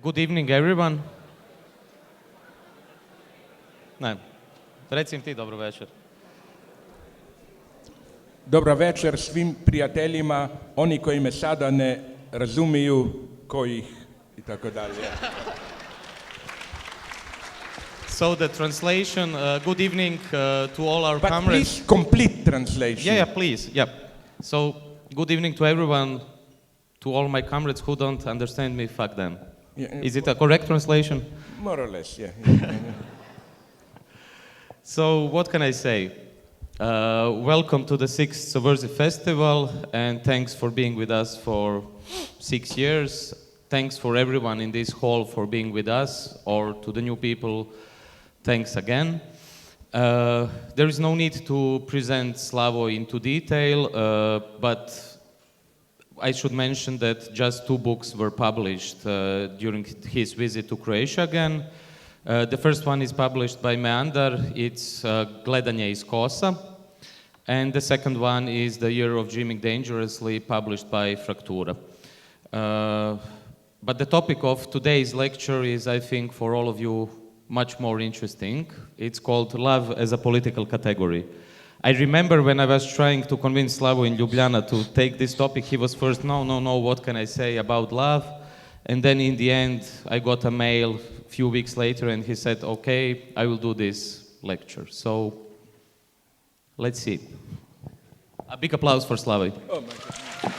Good evening, everyone. Ne, recim ti dobro večer. Dobro večer svim prijateljima, oni koji me sada ne razumiju, kojih i tako dalje. So the translation, good evening to all our But comrades. please complete translation. Yeah, please. Yeah. So good evening to everyone, to all my comrades who don't understand me, fuck them. Yeah, Is it a correct translation? more or less, yeah. So what can I say? Welcome to the 6th Subversive Festival, and thanks for being with us for 6 years. Thanks for everyone in this hall for being with us, or to the new people, thanks again. There is no need to present Slavoj into detail, but I should mention that just 2 books were published during his visit to Croatia again. The first one is published by Meandar, it's Gledanje iz Kosa. And the second one is The Year of Dreaming Dangerously, published by Fraktura. But the topic of today's lecture is, I think, for all of you, much more interesting. It's called Love as a Political Category. I remember when I was trying to convince Slavoj in Ljubljana to take this topic, he was first, no, what can I say about love? And then in the end, I got a mail a few weeks later and he said, okay, I will do this lecture. So, let's see. A big applause for Slavoj. Oh my God.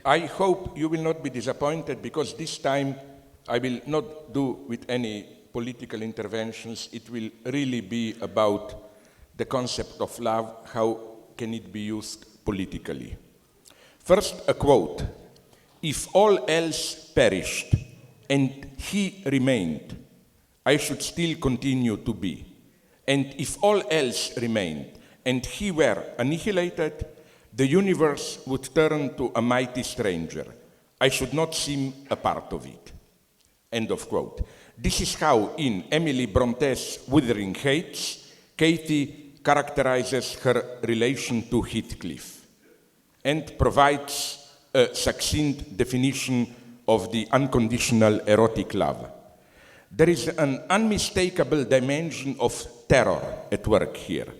I hope you will not be disappointed, because this time I will not do with any political interventions. It will really be about the concept of love, how can it be used politically. First, a quote. If all else perished and he remained, I should still continue to be. And if all else remained and he were annihilated, the universe would turn to a mighty stranger. I should not seem a part of it. End of quote. This is how, in Emily Bronte's Wuthering Heights, Katie characterizes her relation to Heathcliff and provides a succinct definition of the unconditional erotic love. There is an unmistakable dimension of terror at work here.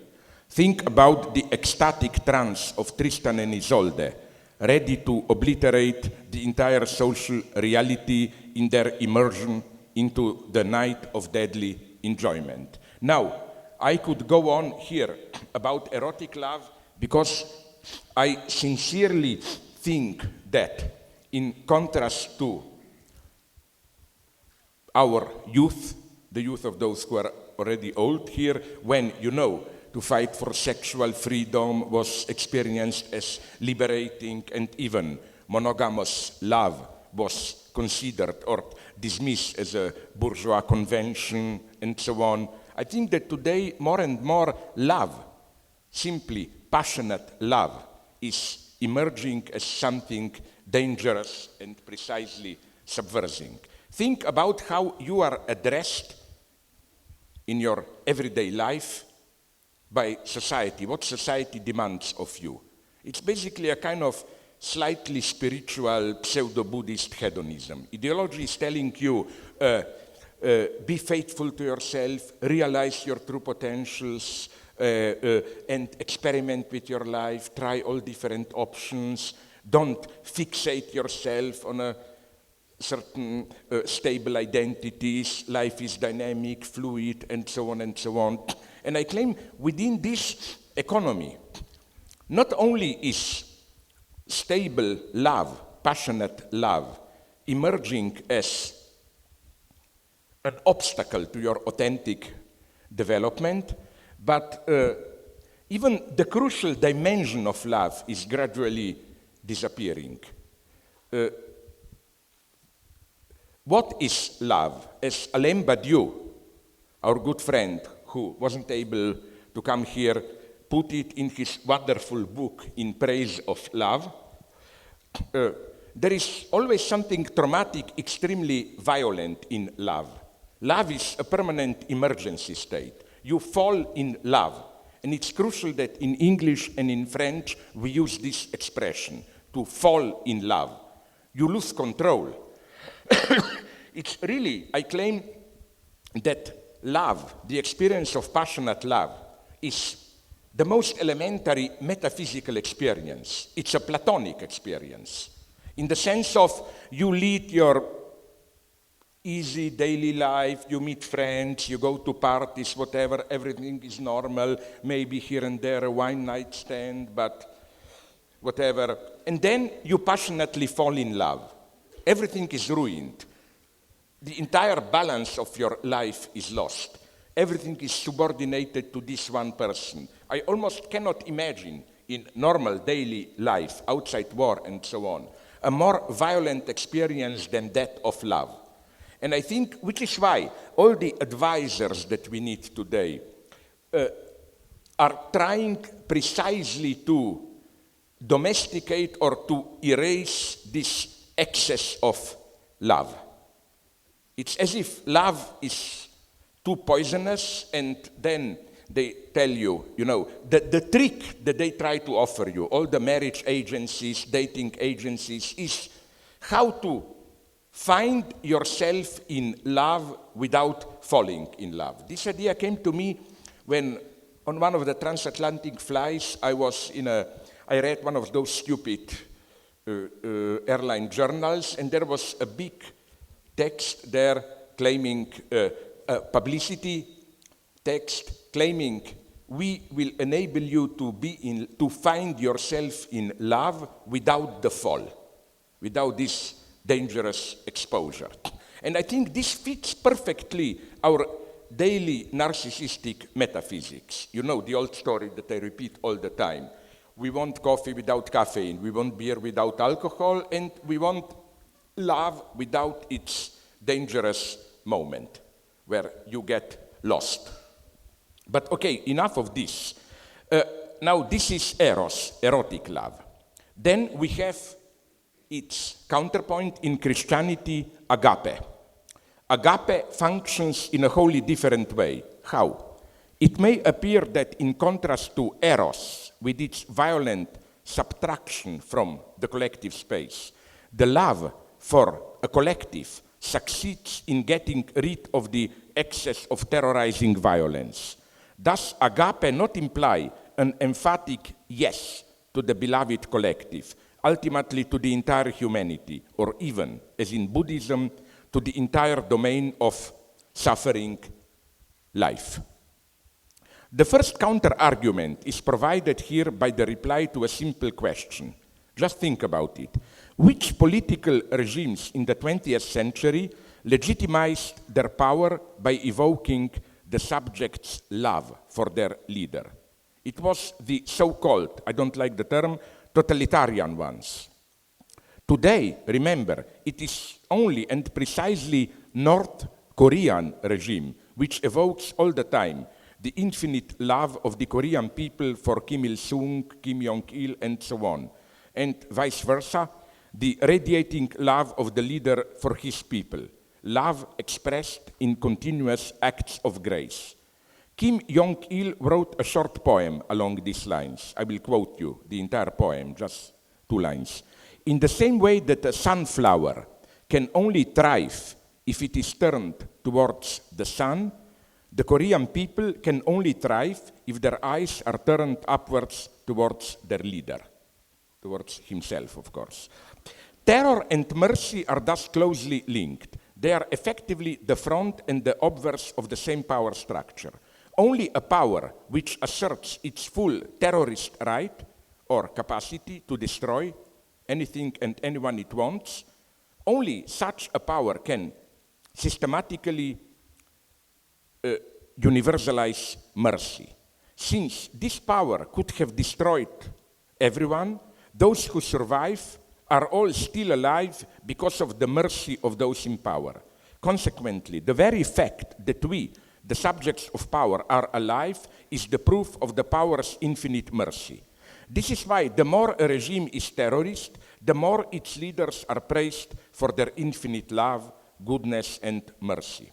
Think about the ecstatic trance of Tristan and Isolde, ready to obliterate the entire social reality in their immersion into the night of deadly enjoyment. Now, I could go on here about erotic love, because I sincerely think that, in contrast to our youth, the youth of those who are already old here, when, to fight for sexual freedom was experienced as liberating, and even monogamous love was considered or dismissed as a bourgeois convention, and so on. I think that today, more and more, love, simply passionate love, is emerging as something dangerous and precisely subversing. Think about how you are addressed in your everyday life by society, what society demands of you. It's basically a kind of slightly spiritual pseudo-Buddhist hedonism. Ideology is telling you, be faithful to yourself, realize your true potentials, and experiment with your life, try all different options, don't fixate yourself on a certain stable identities, life is dynamic, fluid, and so on and so on. And I claim within this economy, not only is stable love, passionate love, emerging as an obstacle to your authentic development, but even the crucial dimension of love is gradually disappearing. What is love? As Alain Badiou, our good friend, who wasn't able to come here, put it in his wonderful book, In Praise of Love, there is always something traumatic, extremely violent in love. Love is a permanent emergency state. You fall in love, And it's crucial that in English and in French we use this expression, to fall in love. You lose control. It's really, I claim that love, the experience of passionate love, is the most elementary metaphysical experience. It's a Platonic experience. In the sense of you lead your easy daily life, you meet friends, you go to parties, whatever, everything is normal, maybe here and there a wine night stand, but whatever. And then you passionately fall in love. Everything is ruined. The entire balance of your life is lost. Everything is subordinated to this one person. I almost cannot imagine in normal daily life, outside war and so on, a more violent experience than that of love. And I think, which is why all the advisors that we need today are trying precisely to domesticate or to erase this excess of love. It's as if love is too poisonous, and then they tell you, the trick that they try to offer you, all the marriage agencies, dating agencies, is how to find yourself in love without falling in love. This idea came to me when, on one of the transatlantic flights, I read one of those stupid airline journals, and there was a big text there claiming, publicity text claiming, we will enable you to find yourself in love without the fall, without this dangerous exposure. And I think this fits perfectly our daily narcissistic metaphysics. You know the old story that I repeat all the time. We want coffee without caffeine, we want beer without alcohol, and we want love without its dangerous moment where you get lost. But okay, enough of this. Now this is eros, erotic love. Then we have its counterpoint in Christianity, agape. Agape functions in a wholly different way. How? It may appear that in contrast to eros, with its violent subtraction from the collective space, the love for a collective succeeds in getting rid of the excess of terrorizing violence. Does agape not imply an emphatic yes to the beloved collective, ultimately to the entire humanity, or even, as in Buddhism, to the entire domain of suffering life? The first counter-argument is provided here by the reply to a simple question. Just think about it. Which political regimes in the 20th century legitimized their power by evoking the subject's love for their leader? It was the so-called, I don't like the term, totalitarian ones. Today, remember, it is only and precisely North Korean regime which evokes all the time the infinite love of the Korean people for Kim Il-sung, Kim Jong-il, and so on, and vice versa, the radiating love of the leader for his people, love expressed in continuous acts of grace. Kim Jong-il wrote a short poem along these lines. I will quote you the entire poem, just 2 lines. In the same way that a sunflower can only thrive if it is turned towards the sun, the Korean people can only thrive if their eyes are turned upwards towards their leader, towards himself, of course. Terror and mercy are thus closely linked. They are effectively the front and the obverse of the same power structure. Only a power which asserts its full terrorist right or capacity to destroy anything and anyone it wants, only such a power can systematically universalize mercy. Since this power could have destroyed everyone, those who survive are all still alive because of the mercy of those in power. Consequently, the very fact that we, the subjects of power, are alive is the proof of the power's infinite mercy. This is why the more a regime is terrorist, the more its leaders are praised for their infinite love, goodness, and mercy.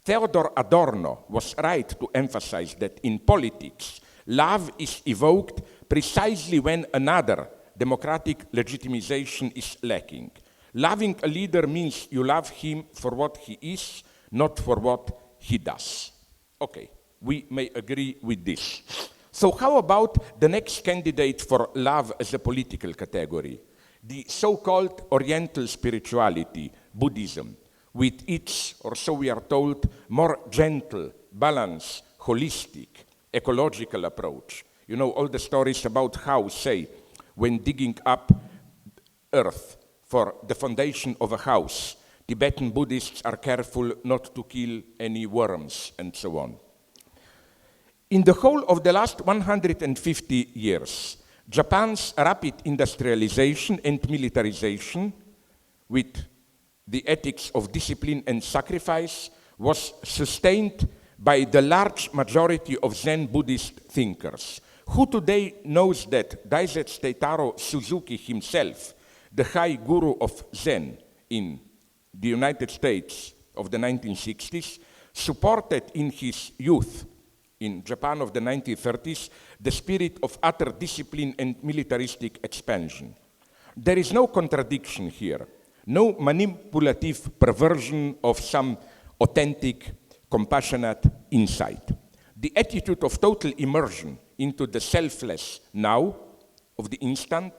Theodor Adorno was right to emphasize that in politics, Love is evoked precisely when another democratic legitimization is lacking. Loving a leader means you love him for what he is, not for what he does. Okay, we may agree with this. So how about the next candidate for love as a political category? The so-called Oriental spirituality, Buddhism, with its, or so we are told, more gentle, balanced, holistic, ecological approach. You know all the stories about how, say, when digging up earth for the foundation of a house, Tibetan Buddhists are careful not to kill any worms and so on. In the whole of the last 150 years, Japan's rapid industrialization and militarization, with the ethics of discipline and sacrifice, was sustained by the large majority of Zen Buddhist thinkers. Who today knows that Daisetsu Teitaro Suzuki himself, the high guru of Zen in the United States of the 1960s, supported in his youth in Japan of the 1930s, the spirit of utter discipline and militaristic expansion. There is no contradiction here, no manipulative perversion of some authentic, compassionate insight. The attitude of total immersion into the selfless now of the instant,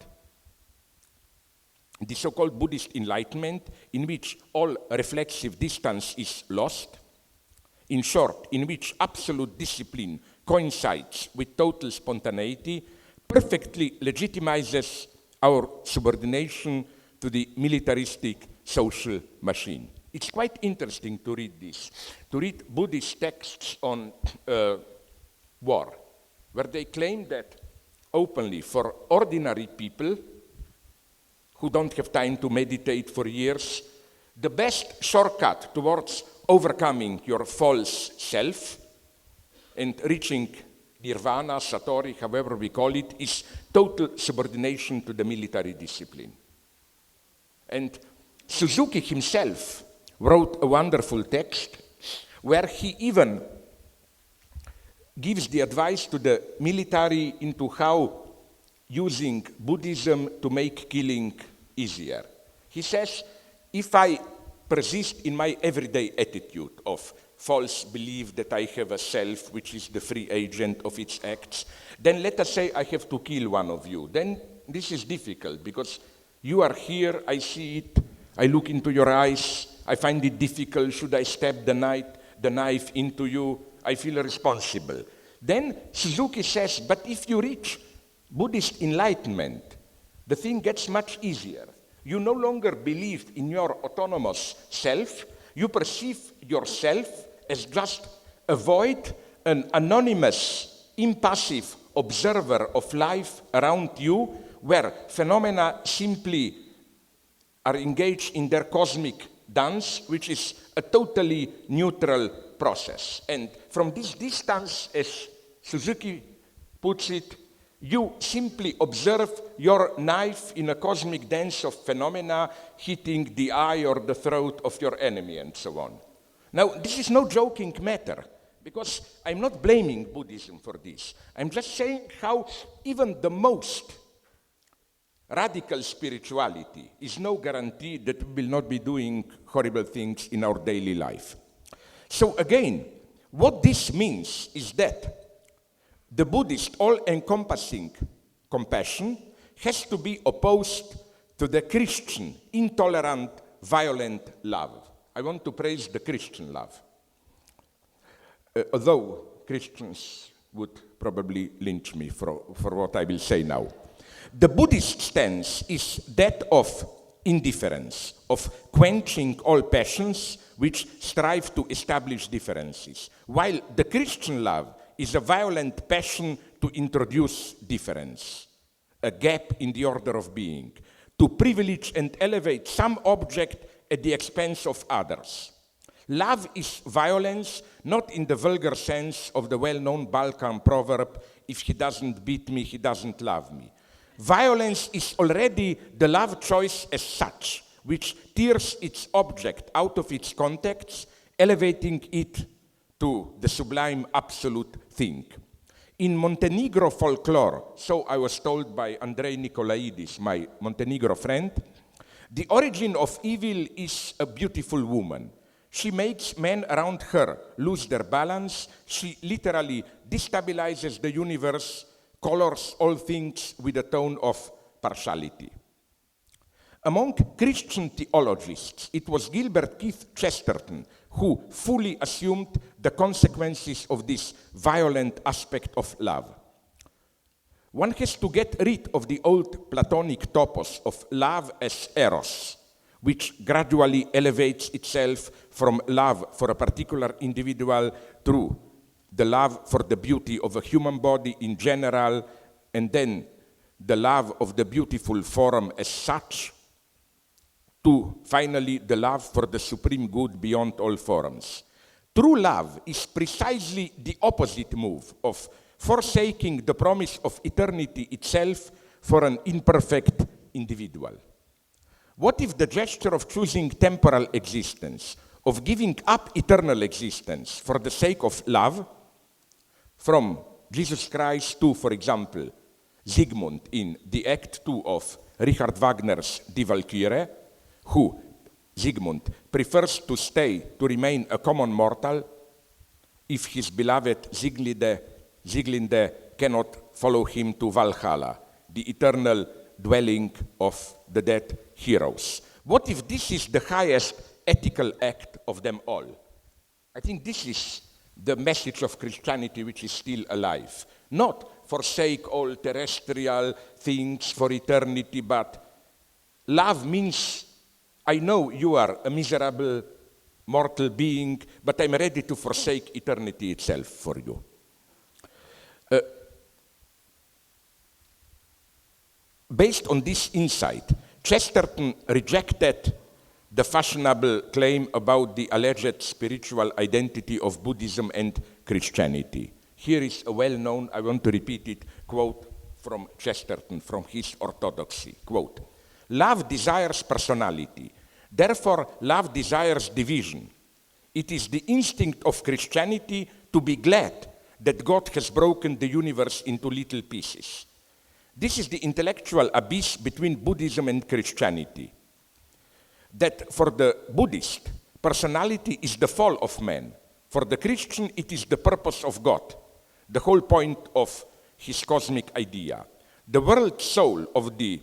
the so-called Buddhist enlightenment, in which all reflexive distance is lost, in short, in which absolute discipline coincides with total spontaneity, perfectly legitimizes our subordination to the militaristic social machine. It's quite interesting to read this, to read Buddhist texts on war, where they claim that openly for ordinary people who don't have time to meditate for years, the best shortcut towards overcoming your false self and reaching nirvana, satori, however we call it, is total subordination to the military discipline. And Suzuki himself wrote a wonderful text where he even gives the advice to the military into how using Buddhism to make killing easier. He says, if I persist in my everyday attitude of false belief that I have a self which is the free agent of its acts, then let us say I have to kill one of you. Then this is difficult because you are here, I see it, I look into your eyes, I find it difficult, should I stab the knife into you? I feel responsible. Then Suzuki says, but if you reach Buddhist enlightenment, the thing gets much easier. You no longer believe in your autonomous self, you perceive yourself as just a void, an anonymous, impassive observer of life around you, where phenomena simply are engaged in their cosmic dance, which is a totally neutral process. And from this distance, as Suzuki puts it, you simply observe your knife in a cosmic dance of phenomena hitting the eye or the throat of your enemy and so on. Now, this is no joking matter, because I'm not blaming Buddhism for this. I'm just saying how even the most radical spirituality is no guarantee that we will not be doing horrible things in our daily life. So again, what this means is that the Buddhist all-encompassing compassion has to be opposed to the Christian, intolerant, violent love. I want to praise the Christian love, although Christians would probably lynch me for what I will say now. The Buddhist stance is that of indifference, of quenching all passions which strive to establish differences, while the Christian love is a violent passion to introduce difference, a gap in the order of being, to privilege and elevate some object at the expense of others. Love is violence, not in the vulgar sense of the well-known Balkan proverb, if he doesn't beat me, he doesn't love me. Violence is already the love choice as such, which tears its object out of its context, elevating it to the sublime absolute thing. In Montenegro folklore, so I was told by Andrei Nicolaidis, my Montenegro friend, the origin of evil is a beautiful woman. She makes men around her lose their balance. She literally destabilizes the universe, colors all things with a tone of partiality. Among Christian theologists, it was Gilbert Keith Chesterton who fully assumed the consequences of this violent aspect of love. One has to get rid of the old Platonic topos of love as eros, which gradually elevates itself from love for a particular individual through the love for the beauty of a human body in general, and then the love of the beautiful form as such, to finally the love for the supreme good beyond all forms. True love is precisely the opposite move of forsaking the promise of eternity itself for an imperfect individual. What if the gesture of choosing temporal existence, of giving up eternal existence for the sake of love, from Jesus Christ to, for example, Siegmund in the Act 2 of Richard Wagner's Die Walküre, who, Siegmund, prefers to to remain a common mortal if his beloved Sieglinde cannot follow him to Valhalla, the eternal dwelling of the dead heroes. What if this is the highest ethical act of them all? I think this is the message of Christianity which is still alive. Not forsake all terrestrial things for eternity, but love means, I know you are a miserable mortal being, but I'm ready to forsake eternity itself for you. Based on this insight, Chesterton rejected the fashionable claim about the alleged spiritual identity of Buddhism and Christianity. Here is a well-known, I want to repeat it, quote from Chesterton, from his Orthodoxy, quote, "Love desires personality, therefore love desires division. It is the instinct of Christianity to be glad that God has broken the universe into little pieces. This is the intellectual abyss between Buddhism and Christianity. That for the Buddhist, personality is the fall of man. For the Christian, it is the purpose of God, the whole point of his cosmic idea. The world soul of the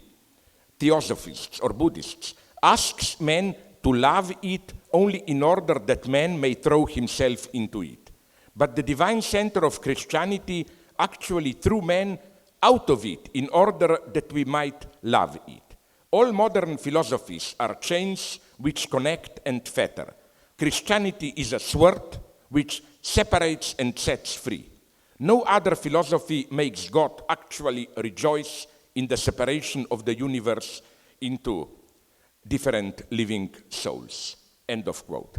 Theosophists or Buddhists asks man to love it only in order that man may throw himself into it. But the divine center of Christianity actually threw man out of it in order that we might love it. All modern philosophies are chains which connect and fetter. Christianity is a sword which separates and sets free. No other philosophy makes God actually rejoice in the separation of the universe into different living souls." End of quote.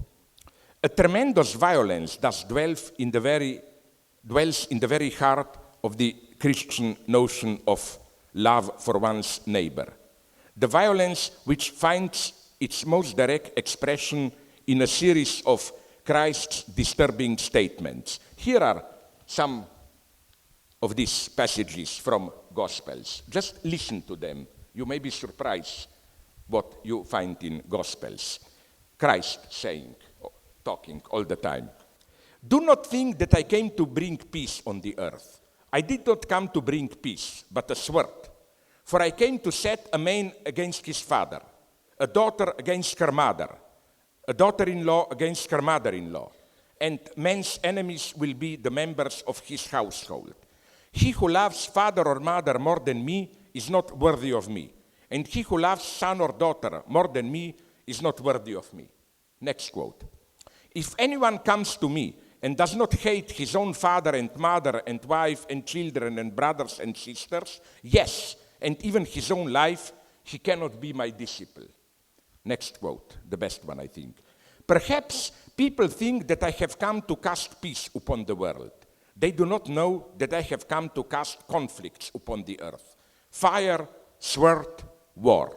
A tremendous violence thus dwells in the very heart of the Christian notion of love for one's neighbor. The violence which finds its most direct expression in a series of Christ's disturbing statements. Here are some of these passages from Gospels. Just listen to them. You may be surprised what you find in Gospels. Christ saying, talking all the time, "Do not think that I came to bring peace on the earth. I did not come to bring peace, but a sword. For I came to set a man against his father, a daughter against her mother, a daughter-in-law against her mother-in-law, and man's enemies will be the members of his household. He who loves father or mother more than me is not worthy of me, and he who loves son or daughter more than me is not worthy of me." Next quote. "If anyone comes to me and does not hate his own father and mother and wife and children and brothers and sisters, yes, and even his own life, he cannot be my disciple." Next quote, the best one, I think. "Perhaps people think that I have come to cast peace upon the world. They do not know that I have come to cast conflicts upon the earth. Fire, sword, war.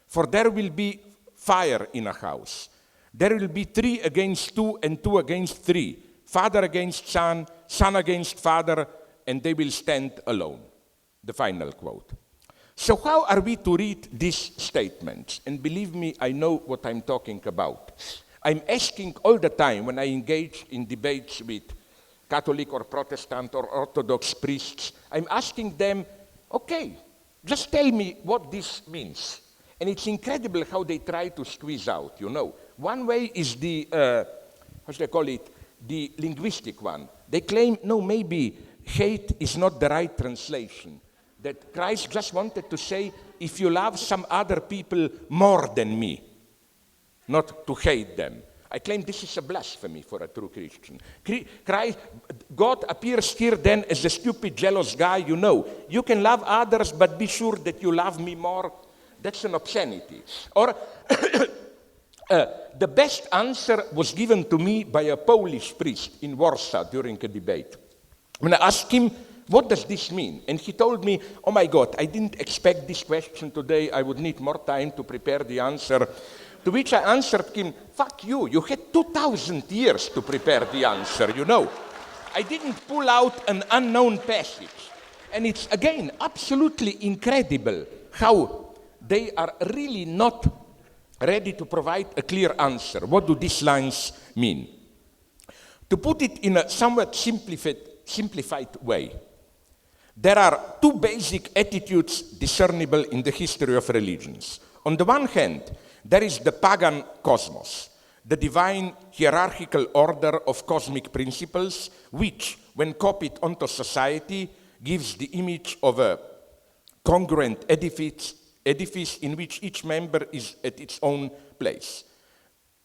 For there will be fire in a house. There will be 3 against 2 and 2 against 3. Father against son, son against father, and they will stand alone. The final quote. So how are we to read these statements? And believe me, I know what I'm talking about. I'm asking all the time when I engage in debates with Catholic or Protestant or Orthodox priests, I'm asking them, okay, just tell me what this means. And it's incredible how they try to squeeze out, you know. One way is the, how should I call it, the linguistic one. They claim, no, maybe hate is not the right translation. That Christ just wanted to say, if you love some other people more than me, not to hate them. I claim this is a blasphemy for a true Christian. Christ, God appears here then as a stupid, jealous guy, you know. You can love others, but be sure that you love me more. That's an obscenity. Or the best answer was given to me by a Polish priest in Warsaw during a debate. When I asked him, what does this mean? And he told me, oh my God, I didn't expect this question today. I would need more time to prepare the answer. To which I answered him, fuck you, you had 2,000 years to prepare the answer, you know. I didn't pull out an unknown passage. And it's, again, absolutely incredible how they are really not ready to provide a clear answer. What do these lines mean? To put it in a somewhat simplified way, there are two basic attitudes discernible in the history of religions. On the one hand, there is the pagan cosmos, the divine hierarchical order of cosmic principles, which, when copied onto society, gives the image of a congruent edifice in which each member is at its own place.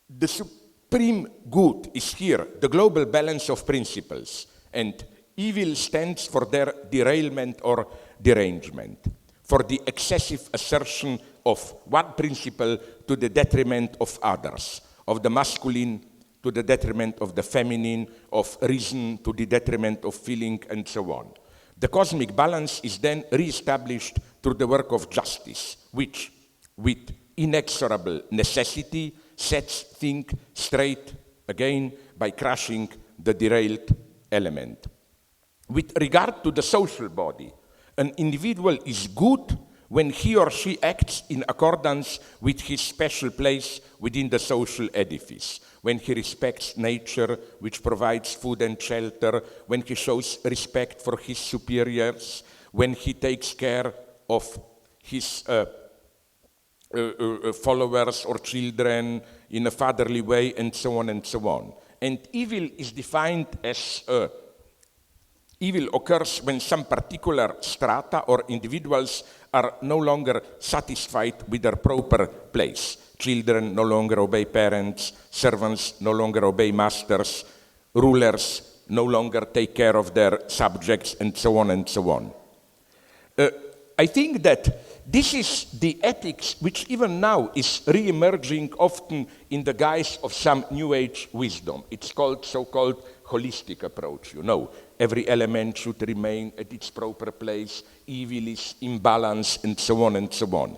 The supreme good is here, the global balance of principles, and evil stands for their derailment or derangement, for the excessive assertion of one principle to the detriment of others, of the masculine to the detriment of the feminine, of reason to the detriment of feeling, and so on. The cosmic balance is then re-established through the work of justice, which, with inexorable necessity, sets things straight again by crushing the derailed element. With regard to the social body, an individual is good when he or she acts in accordance with his special place within the social edifice, when he respects nature, which provides food and shelter, when he shows respect for his superiors, when he takes care of his followers or children in a fatherly way, and so on and so on. And evil is defined as evil occurs when some particular strata or individuals are no longer satisfied with their proper place. Children no longer obey parents, servants no longer obey masters, rulers no longer take care of their subjects, and so on and so on. I think that this is the ethics which even now is re-emerging often in the guise of some New Age wisdom. It's called so-called holistic approach, you know. Every element should remain at its proper place, evil is imbalance, and so on and so on.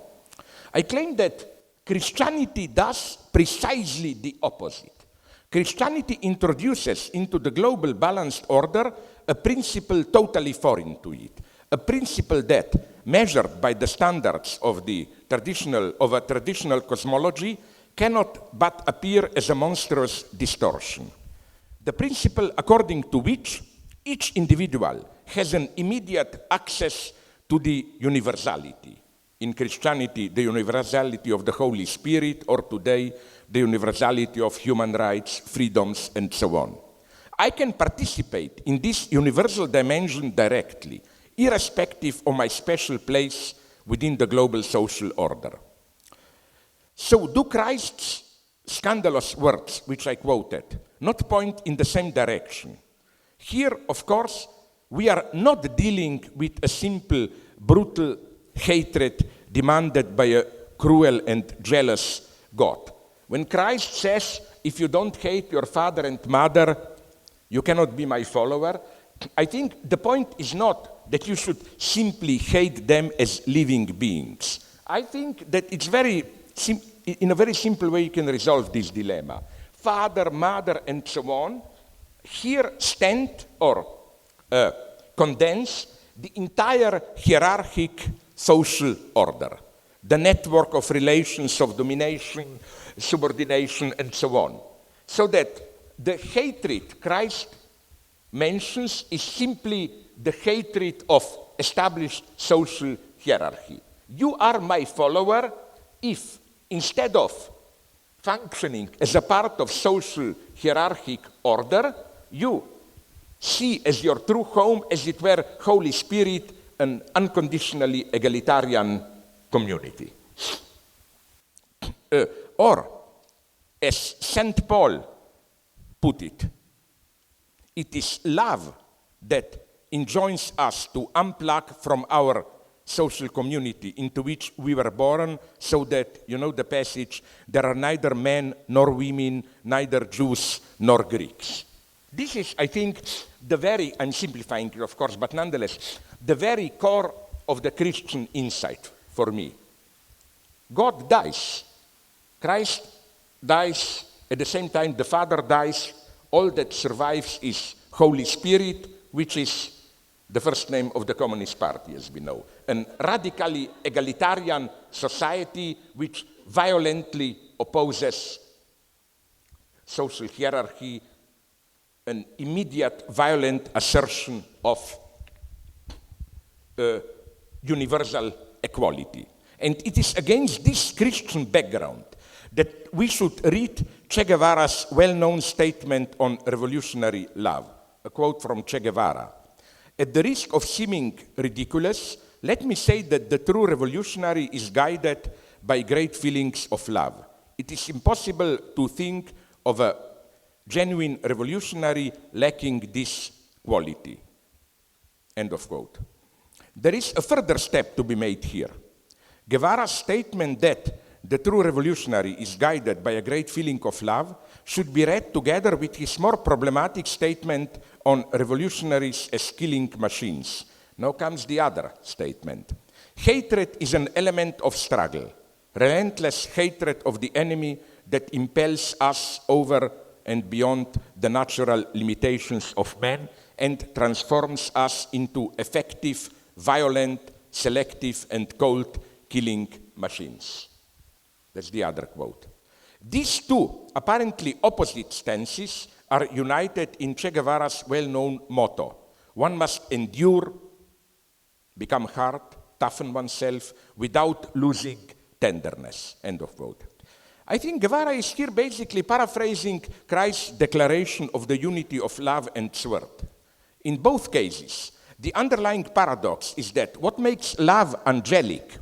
I claim that Christianity does precisely the opposite. Christianity introduces into the global balanced order a principle totally foreign to it, a principle that, measured by the standards of a traditional cosmology, cannot but appear as a monstrous distortion. The principle according to which each individual has an immediate access to the universality. In Christianity, the universality of the Holy Spirit, or today, the universality of human rights, freedoms, and so on. I can participate in this universal dimension directly, irrespective of my special place within the global social order. So do Christ's scandalous words, which I quoted, not point in the same direction? Here, of course, we are not dealing with a simple, brutal hatred demanded by a cruel and jealous God. When Christ says, if you don't hate your father and mother, you cannot be my follower, I think the point is not that you should simply hate them as living beings. I think that it's in a very simple way you can resolve this dilemma. Father, mother, and so on, here stand or condense the entire hierarchic social order, the network of relations of domination, subordination, and so on. So that the hatred Christ mentions is simply the hatred of established social hierarchy. You are my follower if, instead of functioning as a part of social hierarchic order, you see as your true home, as it were, Holy Spirit, an unconditionally egalitarian community. Or, as St. Paul put it, it is love that enjoins us to unplug from our social community into which we were born, so that, you know the passage, there are neither men nor women, neither Jews nor Greeks. This is, I think, the very, I'm simplifying it, of course, but nonetheless, the very core of the Christian insight for me. God dies. Christ dies. At the same time, the Father dies. All that survives is Holy Spirit, which is the first name of the Communist Party, as we know. An radically egalitarian society which violently opposes social hierarchy, an immediate violent assertion of universal equality. And it is against this Christian background that we should read Che Guevara's well-known statement on revolutionary love, a quote from Che Guevara. At the risk of seeming ridiculous, let me say that the true revolutionary is guided by great feelings of love. It is impossible to think of a genuine revolutionary lacking this quality. End of quote. There is a further step to be made here. Guevara's statement that the true revolutionary is guided by a great feeling of love should be read together with his more problematic statement on revolutionaries as killing machines. Now comes the other statement. Hatred is an element of struggle, relentless hatred of the enemy that impels us over and beyond the natural limitations of man and transforms us into effective, violent, selective, and cold-killing machines. That's the other quote. These two apparently opposite stances are united in Che Guevara's well-known motto. One must endure, become hard, toughen oneself without losing tenderness. End of quote. I think Guevara is here basically paraphrasing Christ's declaration of the unity of love and sword. In both cases, the underlying paradox is that what makes love angelic,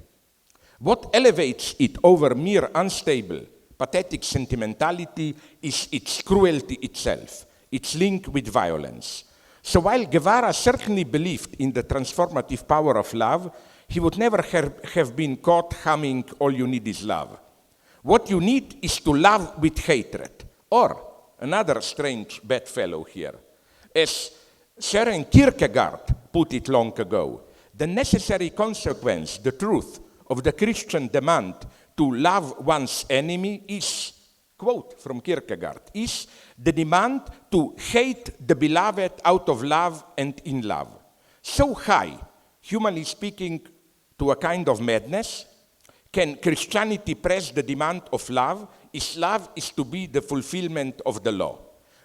what elevates it over mere unstable, pathetic sentimentality is its cruelty itself, its link with violence. So while Guevara certainly believed in the transformative power of love, he would never have been caught humming "All you need is love." What you need is to love with hatred. Or, another strange bedfellow here, as Søren Kierkegaard put it long ago, the necessary consequence, the truth, of the Christian demand to love one's enemy is, quote from Kierkegaard, is the demand to hate the beloved out of love and in love. So high, humanly speaking, to a kind of madness, can Christianity press the demand of love if love is to be the fulfillment of the law.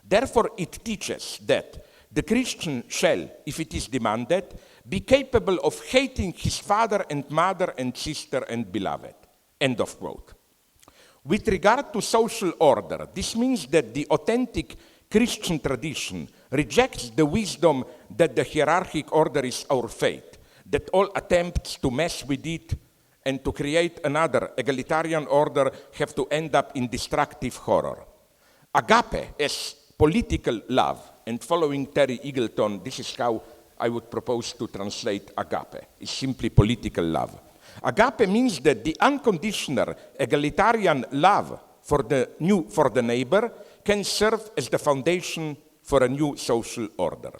Therefore, it teaches that the Christian shall, if it is demanded, be capable of hating his father and mother and sister and beloved. End of quote. With regard to social order, this means that the authentic Christian tradition rejects the wisdom that the hierarchic order is our fate, that all attempts to mess with it and to create another egalitarian order have to end up in destructive horror. Agape as political love, and following Terry Eagleton, this is how I would propose to translate agape. It's simply political love. Agape means that the unconditional egalitarian love for the neighbor can serve as the foundation for a new social order.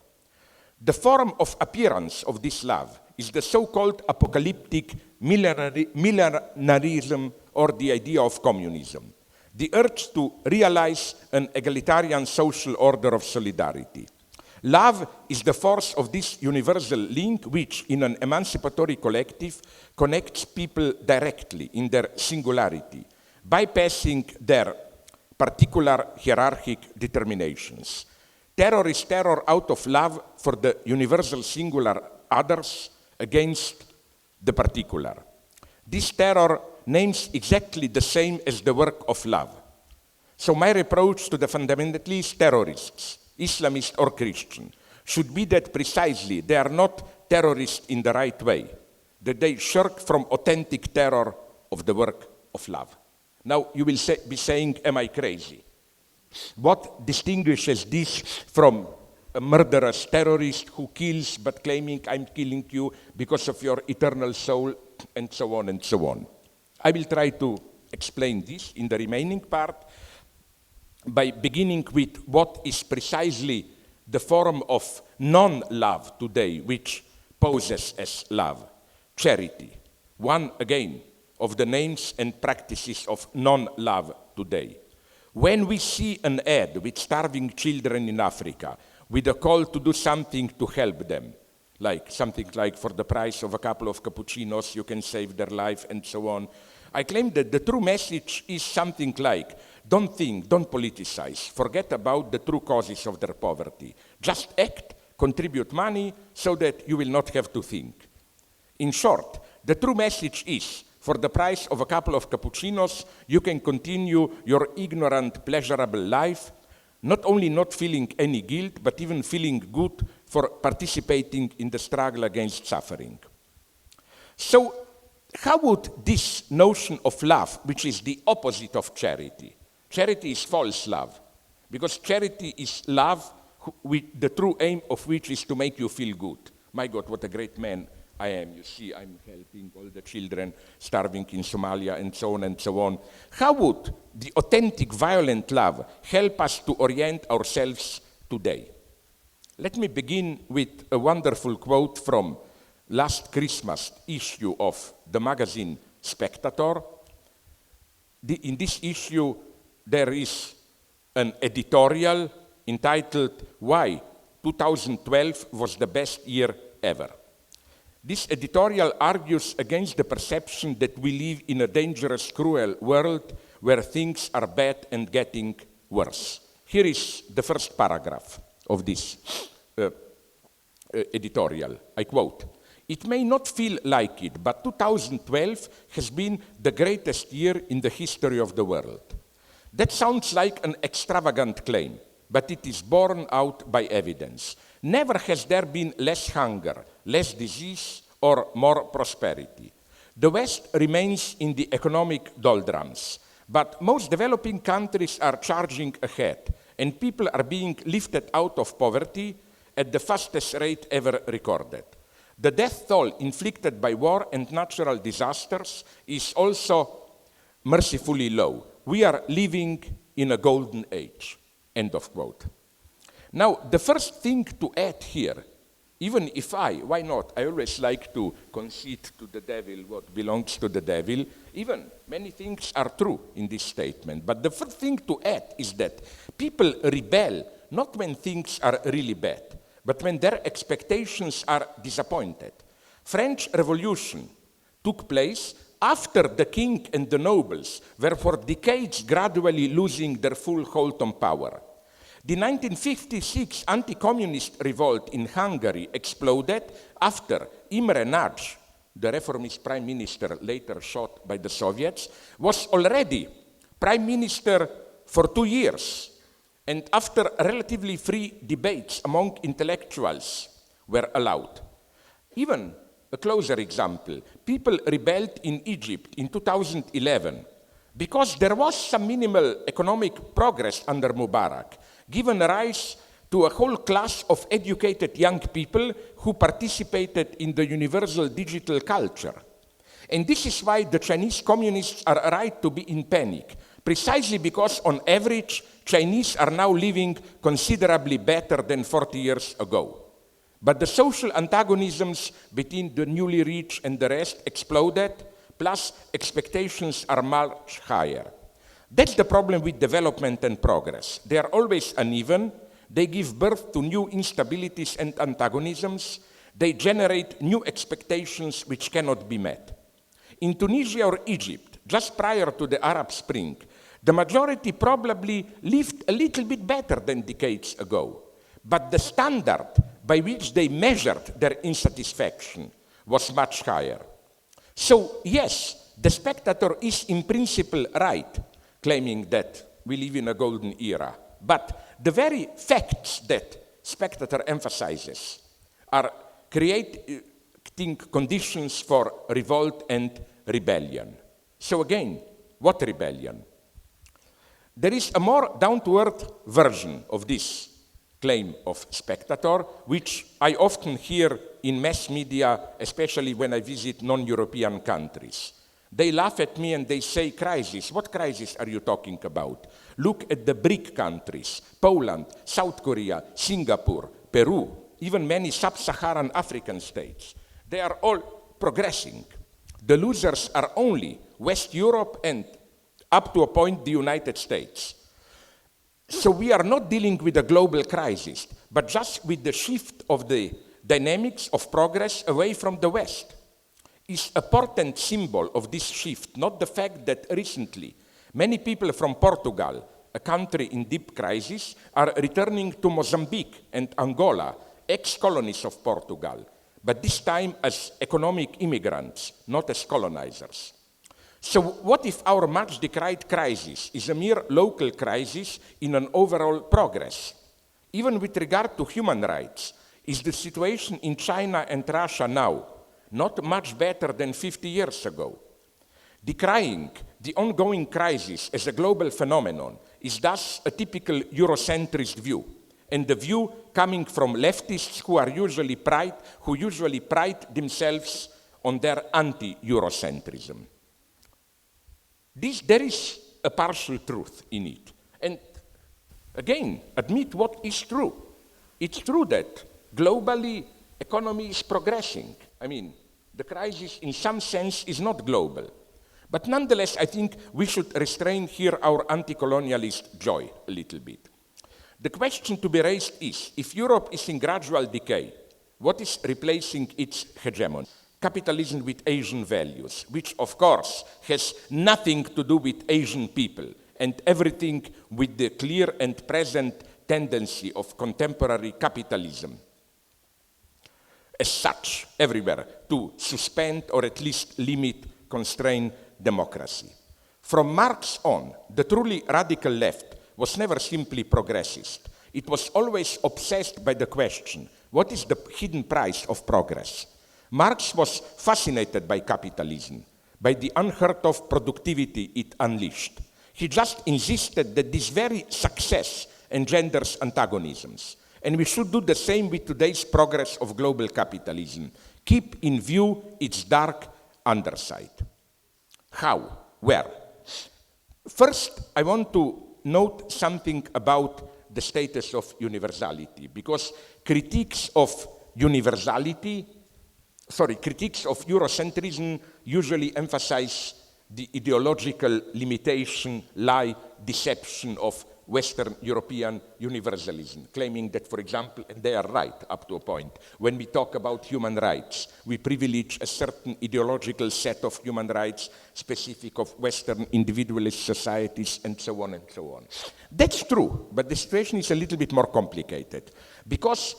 The form of appearance of this love is the so-called apocalyptic millenarism, or the idea of communism, the urge to realize an egalitarian social order of solidarity. Love is the force of this universal link which, in an emancipatory collective, connects people directly in their singularity, bypassing their particular hierarchic determinations. Terror is terror out of love for the universal singular others against the particular. This terror names exactly the same as the work of love. So my reproach to the fundamentalist terrorists, Islamist or Christian, should be that precisely they are not terrorists in the right way, that they shirk from authentic terror of the work of love. Now you will be saying, am I crazy? What distinguishes this from a murderous terrorist who kills but claiming I'm killing you because of your eternal soul, and so on and so on? I will try to explain this in the remaining part by beginning with what is precisely the form of non-love today which poses as love: charity. One, again, of the names and practices of non-love today. When we see an ad with starving children in Africa with a call to do something to help them, like something like for the price of a couple of cappuccinos you can save their life and so on, I claim that the true message is something like, don't think, don't politicize, forget about the true causes of their poverty. Just act, contribute money so that you will not have to think. In short, the true message is, for the price of a couple of cappuccinos, you can continue your ignorant, pleasurable life, not only not feeling any guilt, but even feeling good for participating in the struggle against suffering. So, how would this notion of love, which is the opposite of charity, charity is false love, because charity is love with the true aim of which is to make you feel good. My God, what a great man I am. You see, I'm helping all the children starving in Somalia and so on and so on. How would the authentic violent love help us to orient ourselves today? Let me begin with a wonderful quote from last Christmas issue of the magazine Spectator. In this issue, there is an editorial entitled "Why 2012 was the best year ever." This editorial argues against the perception that we live in a dangerous, cruel world where things are bad and getting worse. Here is the first paragraph of this editorial. I quote, "It may not feel like it, but 2012 has been the greatest year in the history of the world." That sounds like an extravagant claim, but it is borne out by evidence. Never has there been less hunger, less disease, or more prosperity. The West remains in the economic doldrums, but most developing countries are charging ahead, and people are being lifted out of poverty at the fastest rate ever recorded. The death toll inflicted by war and natural disasters is also mercifully low. We are living in a golden age. End of quote. Now, the first thing to add here, even if why not? I always like to concede to the devil what belongs to the devil. Even many things are true in this statement. But the first thing to add is that people rebel not when things are really bad, but when their expectations are disappointed. French Revolution took place after the king and the nobles were for decades gradually losing their full hold on power. The 1956 anti-communist revolt in Hungary exploded after Imre Nagy, the reformist prime minister later shot by the Soviets, was already prime minister for 2 years. And after relatively free debates among intellectuals were allowed. Even a closer example, people rebelled in Egypt in 2011 because there was some minimal economic progress under Mubarak, given rise to a whole class of educated young people who participated in the universal digital culture. And this is why the Chinese communists are right to be in panic, precisely because on average, Chinese are now living considerably better than 40 years ago. But the social antagonisms between the newly rich and the rest exploded, plus expectations are much higher. That's the problem with development and progress. They are always uneven, They give birth to new instabilities and antagonisms. They generate new expectations which cannot be met. In Tunisia or Egypt, just prior to the Arab Spring, the majority probably lived a little bit better than decades ago. But the standard by which they measured their insatisfaction was much higher. So, yes, the Spectator is in principle right, claiming that we live in a golden era. But the very facts that Spectator emphasizes are creating conditions for revolt and rebellion. So again, what rebellion? There is a more down-to-earth version of this claim of Spectator, which I often hear in mass media, especially when I visit non-European countries. They laugh at me and they say, crisis. What crisis are you talking about? Look at the BRIC countries, Poland, South Korea, Singapore, Peru, even many sub-Saharan African states. They are all progressing. The losers are only West Europe and, up to a point, the United States. So we are not dealing with a global crisis, but just with the shift of the dynamics of progress away from the West. Is a portent symbol of this shift, not the fact that recently many people from Portugal, a country in deep crisis, are returning to Mozambique and Angola, ex-colonies of Portugal, but this time as economic immigrants, not as colonizers. So what if our much decried crisis is a mere local crisis in an overall progress? Even with regard to human rights, is the situation in China and Russia now not much better than 50 years ago? Decrying the ongoing crisis as a global phenomenon is thus a typical Eurocentrist view, and the view coming from leftists who usually pride themselves on their anti-Eurocentrism. There is a partial truth in it. And again, admit what is true. It's true that globally economy is progressing. I mean, the crisis in some sense is not global. But nonetheless, I think we should restrain here our anti-colonialist joy a little bit. The question to be raised is, if Europe is in gradual decay, what is replacing its hegemony? Capitalism with Asian values, which of course has nothing to do with Asian people and everything with the clear and present tendency of contemporary capitalism as such everywhere to suspend or at least limit, constrain democracy. From Marx on, the truly radical left was never simply progressist. It was always obsessed by the question, what is the hidden price of progress? Marx was fascinated by capitalism, by the unheard-of productivity it unleashed. He just insisted that this very success engenders antagonisms. And we should do the same with today's progress of global capitalism. Keep in view its dark underside. How? Where? First, I want to note something about the status of universality, because critiques of Eurocentrism usually emphasize the ideological limitation, lie, deception of Western European universalism, claiming that, for example, and they are right up to a point, when we talk about human rights, we privilege a certain ideological set of human rights specific of Western individualist societies, and so on and so on. That's true, but the situation is a little bit more complicated, because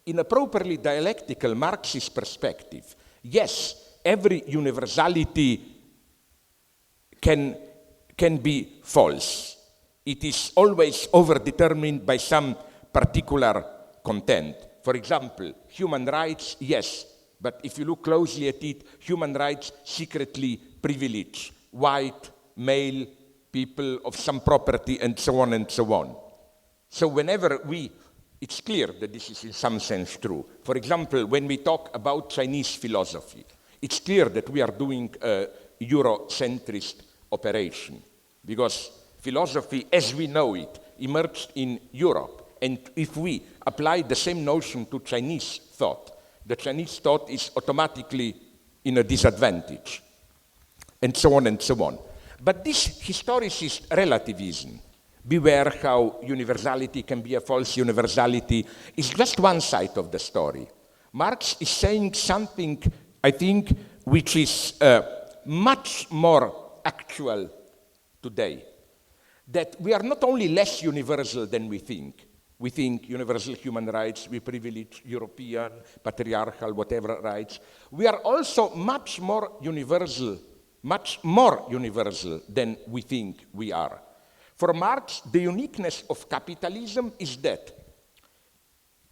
in a properly dialectical Marxist perspective, yes, every universality can be false. It is always overdetermined by some particular content. For example, human rights, yes, but if you look closely at it, human rights secretly privilege white, male people of some property, and so on and so on. So whenever it's clear that this is in some sense true. For example, when we talk about Chinese philosophy, it's clear that we are doing a Eurocentrist operation, because philosophy as we know it emerged in Europe, and if we apply the same notion to Chinese thought, the Chinese thought is automatically in a disadvantage, and so on and so on. But this historicist relativism beware how universality can be a false universality, is just one side of the story. Marx is saying something, I think, which is much more actual today. That we are not only less universal than we think. We think universal human rights, we privilege European, patriarchal, whatever rights. We are also much more universal than we think we are. For Marx, the uniqueness of capitalism is that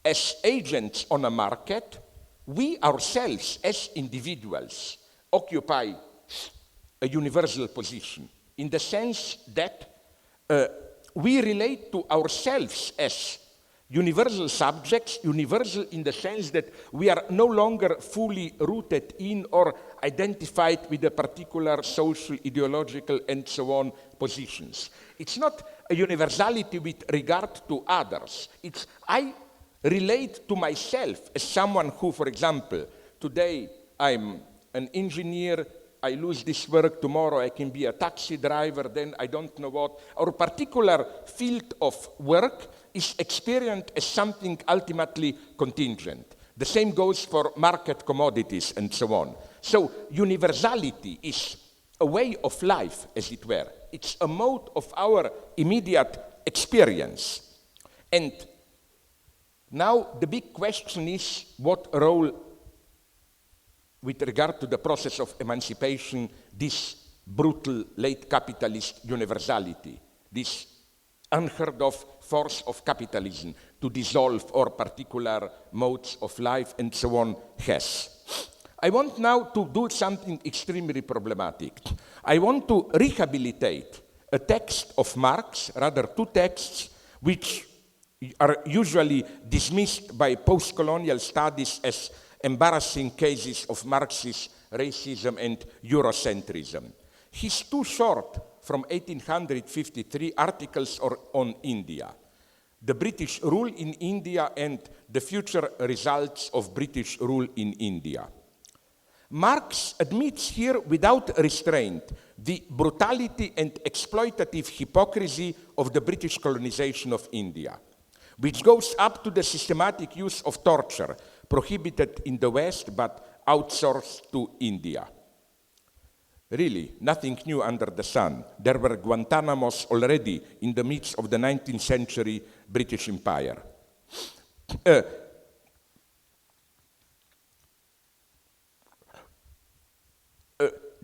as agents on a market, we ourselves as individuals occupy a universal position in the sense that we relate to ourselves as universal subjects, universal in the sense that we are no longer fully rooted in or identified with a particular social, ideological, and so on positions. It's not a universality with regard to others. It's I relate to myself as someone who, for example, today I'm an engineer, I lose this work, tomorrow I can be a taxi driver, then I don't know what. Our particular field of work is experienced as something ultimately contingent. The same goes for market commodities and so on. So universality is a way of life, as it were. It's a mode of our immediate experience. And now the big question is what role, with regard to the process of emancipation, this brutal late capitalist universality, this unheard of force of capitalism to dissolve all particular modes of life and so on has. I want now to do something extremely problematic. I want to rehabilitate a text of Marx, rather two texts, which are usually dismissed by post-colonial studies as embarrassing cases of Marxist racism and Eurocentrism. His two short, from 1853, articles on India, the British rule in India and the future results of British rule in India. Marx admits here without restraint the brutality and exploitative hypocrisy of the British colonization of India, which goes up to the systematic use of torture, prohibited in the West but outsourced to India. Really, nothing new under the sun. There were Guantanamos already in the midst of the 19th century British Empire.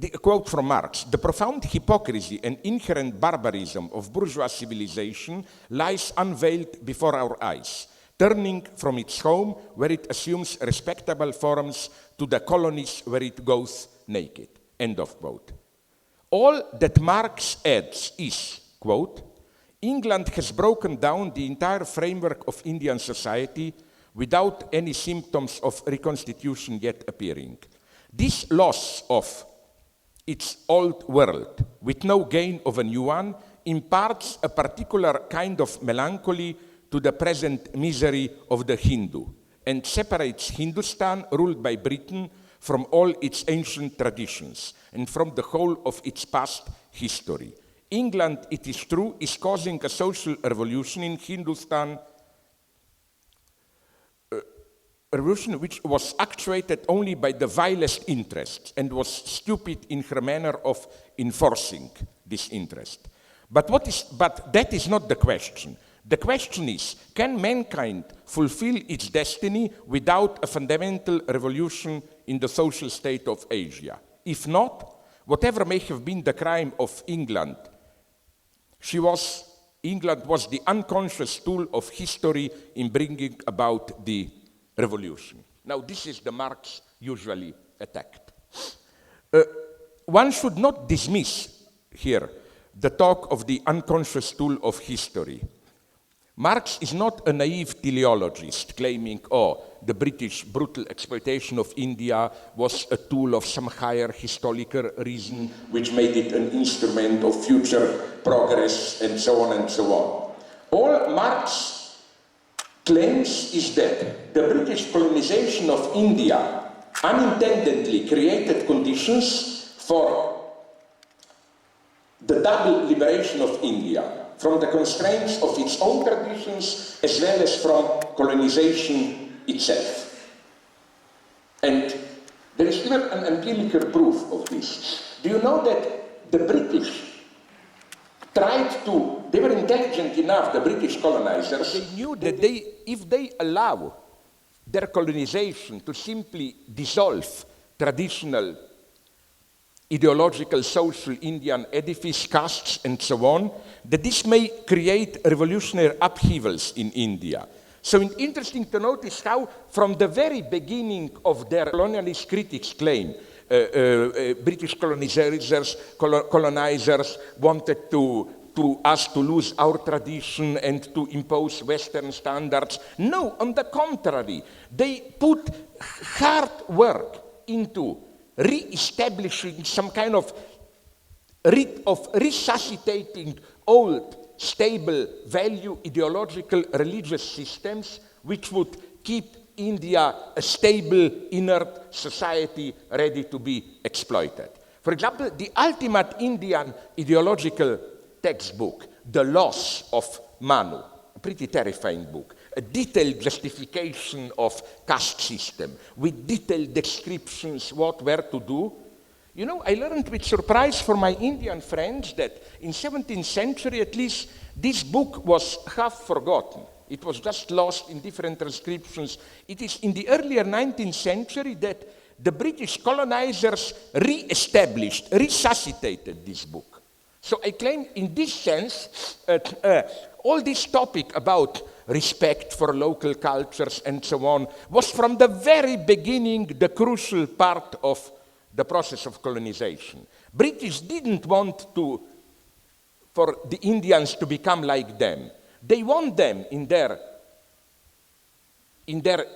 The quote from Marx, "The profound hypocrisy and inherent barbarism of bourgeois civilization lies unveiled before our eyes, turning from its home where it assumes respectable forms to the colonies where it goes naked." End of quote. All that Marx adds is, quote, "England has broken down the entire framework of Indian society without any symptoms of reconstitution yet appearing. This loss of its old world, with no gain of a new one, imparts a particular kind of melancholy to the present misery of the Hindu, and separates Hindustan, ruled by Britain, from all its ancient traditions, and from the whole of its past history. England, it is true, is causing a social revolution in Hindustan, a revolution which was actuated only by the vilest interests and was stupid in her manner of enforcing this interest. But that is not the question. The question is, can mankind fulfill its destiny without a fundamental revolution in the social state of Asia? If not, whatever may have been the crime of England, England was the unconscious tool of history in bringing about the revolution. Now, this is the Marx usually attacked. One should not dismiss here the talk of the unconscious tool of history. Marx is not a naive teleologist claiming, the British brutal exploitation of India was a tool of some higher historical reason which made it an instrument of future progress, and so on and so on. All Marx claims is that the British colonization of India unintendedly created conditions for the double liberation of India. from the constraints of its own traditions as well as from colonization itself. And there is even an empirical proof of this. Do you know that the British they were intelligent enough, the British colonizers, they knew that if they allow their colonization to simply dissolve traditional ideological, social Indian edifice, castes, and so on, that this may create revolutionary upheavals in India. So it's interesting to notice how, from the very beginning of their colonialist critics' claim, British colonizers wanted us to lose our tradition and to impose Western standards. No, on the contrary, they put hard work into re-establishing some kind of resuscitating old, stable, value, ideological, religious systems which would keep India a stable, inert society ready to be exploited. For example, the ultimate Indian ideological textbook, The Loss of Manu, a pretty terrifying book, a detailed justification of caste system with detailed descriptions what, where to do. You know, I learned with surprise from my Indian friends that in 17th century at least this book was half forgotten. It was just lost in different transcriptions. It is in the earlier 19th century that the British colonizers re-established, resuscitated this book. So I claim in this sense, all this topic about respect for local cultures and so on was from the very beginning the crucial part of the process of colonization. British didn't want for the Indians to become like them. They want them in their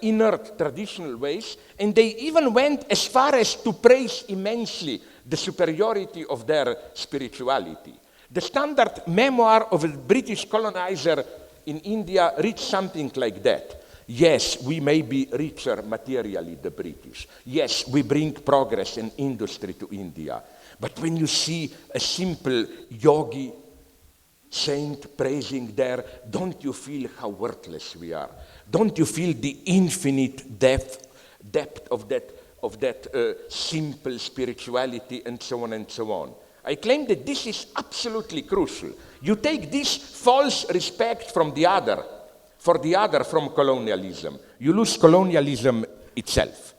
inert traditional ways, and they even went as far as to praise immensely the superiority of their spirituality. The standard memoir of a British colonizer in India reads something like that. Yes, we may be richer materially, the British. Yes, we bring progress and industry to India. But when you see a simple yogi saint praising there, don't you feel how worthless we are? Don't you feel the infinite depth of that simple spirituality and so on and so on? I claim that this is absolutely crucial. You take this false respect from the other, from colonialism. You lose colonialism itself.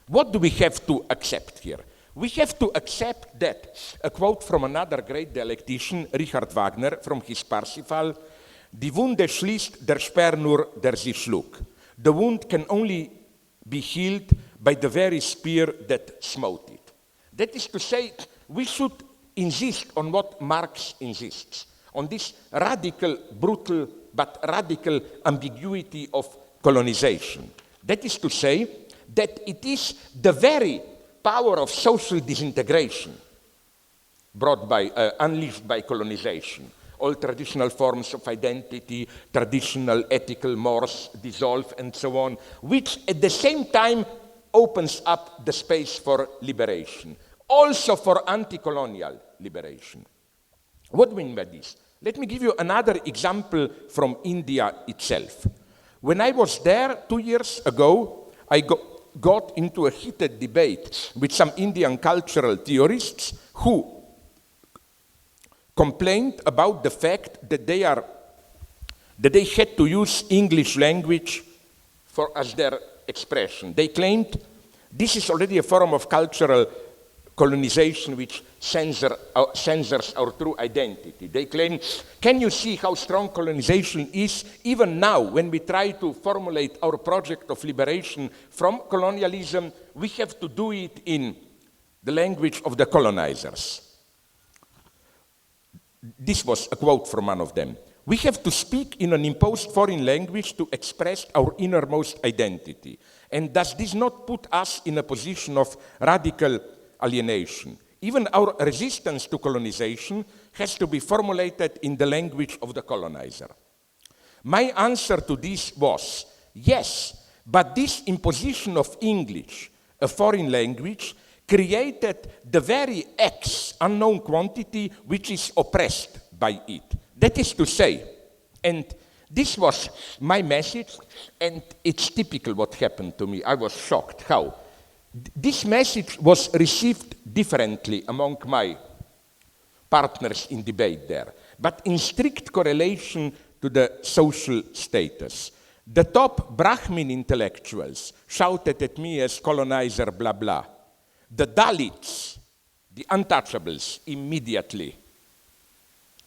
What do we have to accept here? We have to accept that, a quote from another great dialectician, Richard Wagner, from his Parsifal, Die Wunde schließt der Speer nur, der sie schlug. The wound can only be healed by the very spear that smote it. That is to say, we should insist on what Marx insists, on this radical, brutal, but radical ambiguity of colonization. That is to say, that it is the very power of social disintegration unleashed by colonization. All traditional forms of identity, traditional ethical mores dissolve and so on, which at the same time opens up the space for liberation, also for anti-colonial liberation. What do we mean by this? Let me give you another example from India itself. When I was there 2 years ago, I got into a heated debate with some Indian cultural theorists who complained about the fact that they had to use English language as their expression. They claimed this is already a form of cultural colonization which censors our true identity. They claim, can you see how strong colonization is even now when we try to formulate our project of liberation from colonialism, we have to do it in the language of the colonizers. This was a quote from one of them. We have to speak in an imposed foreign language to express our innermost identity. And does this not put us in a position of radical alienation? Even our resistance to colonization has to be formulated in the language of the colonizer. My answer to this was, yes, but this imposition of English, a foreign language, created the very X, unknown quantity, which is oppressed by it. That is to say, and this was my message, and it's typical what happened to me. I was shocked how. This message was received differently among my partners in debate there, but in strict correlation to the social status. The top Brahmin intellectuals shouted at me as colonizer, blah, blah. The Dalits, the untouchables, immediately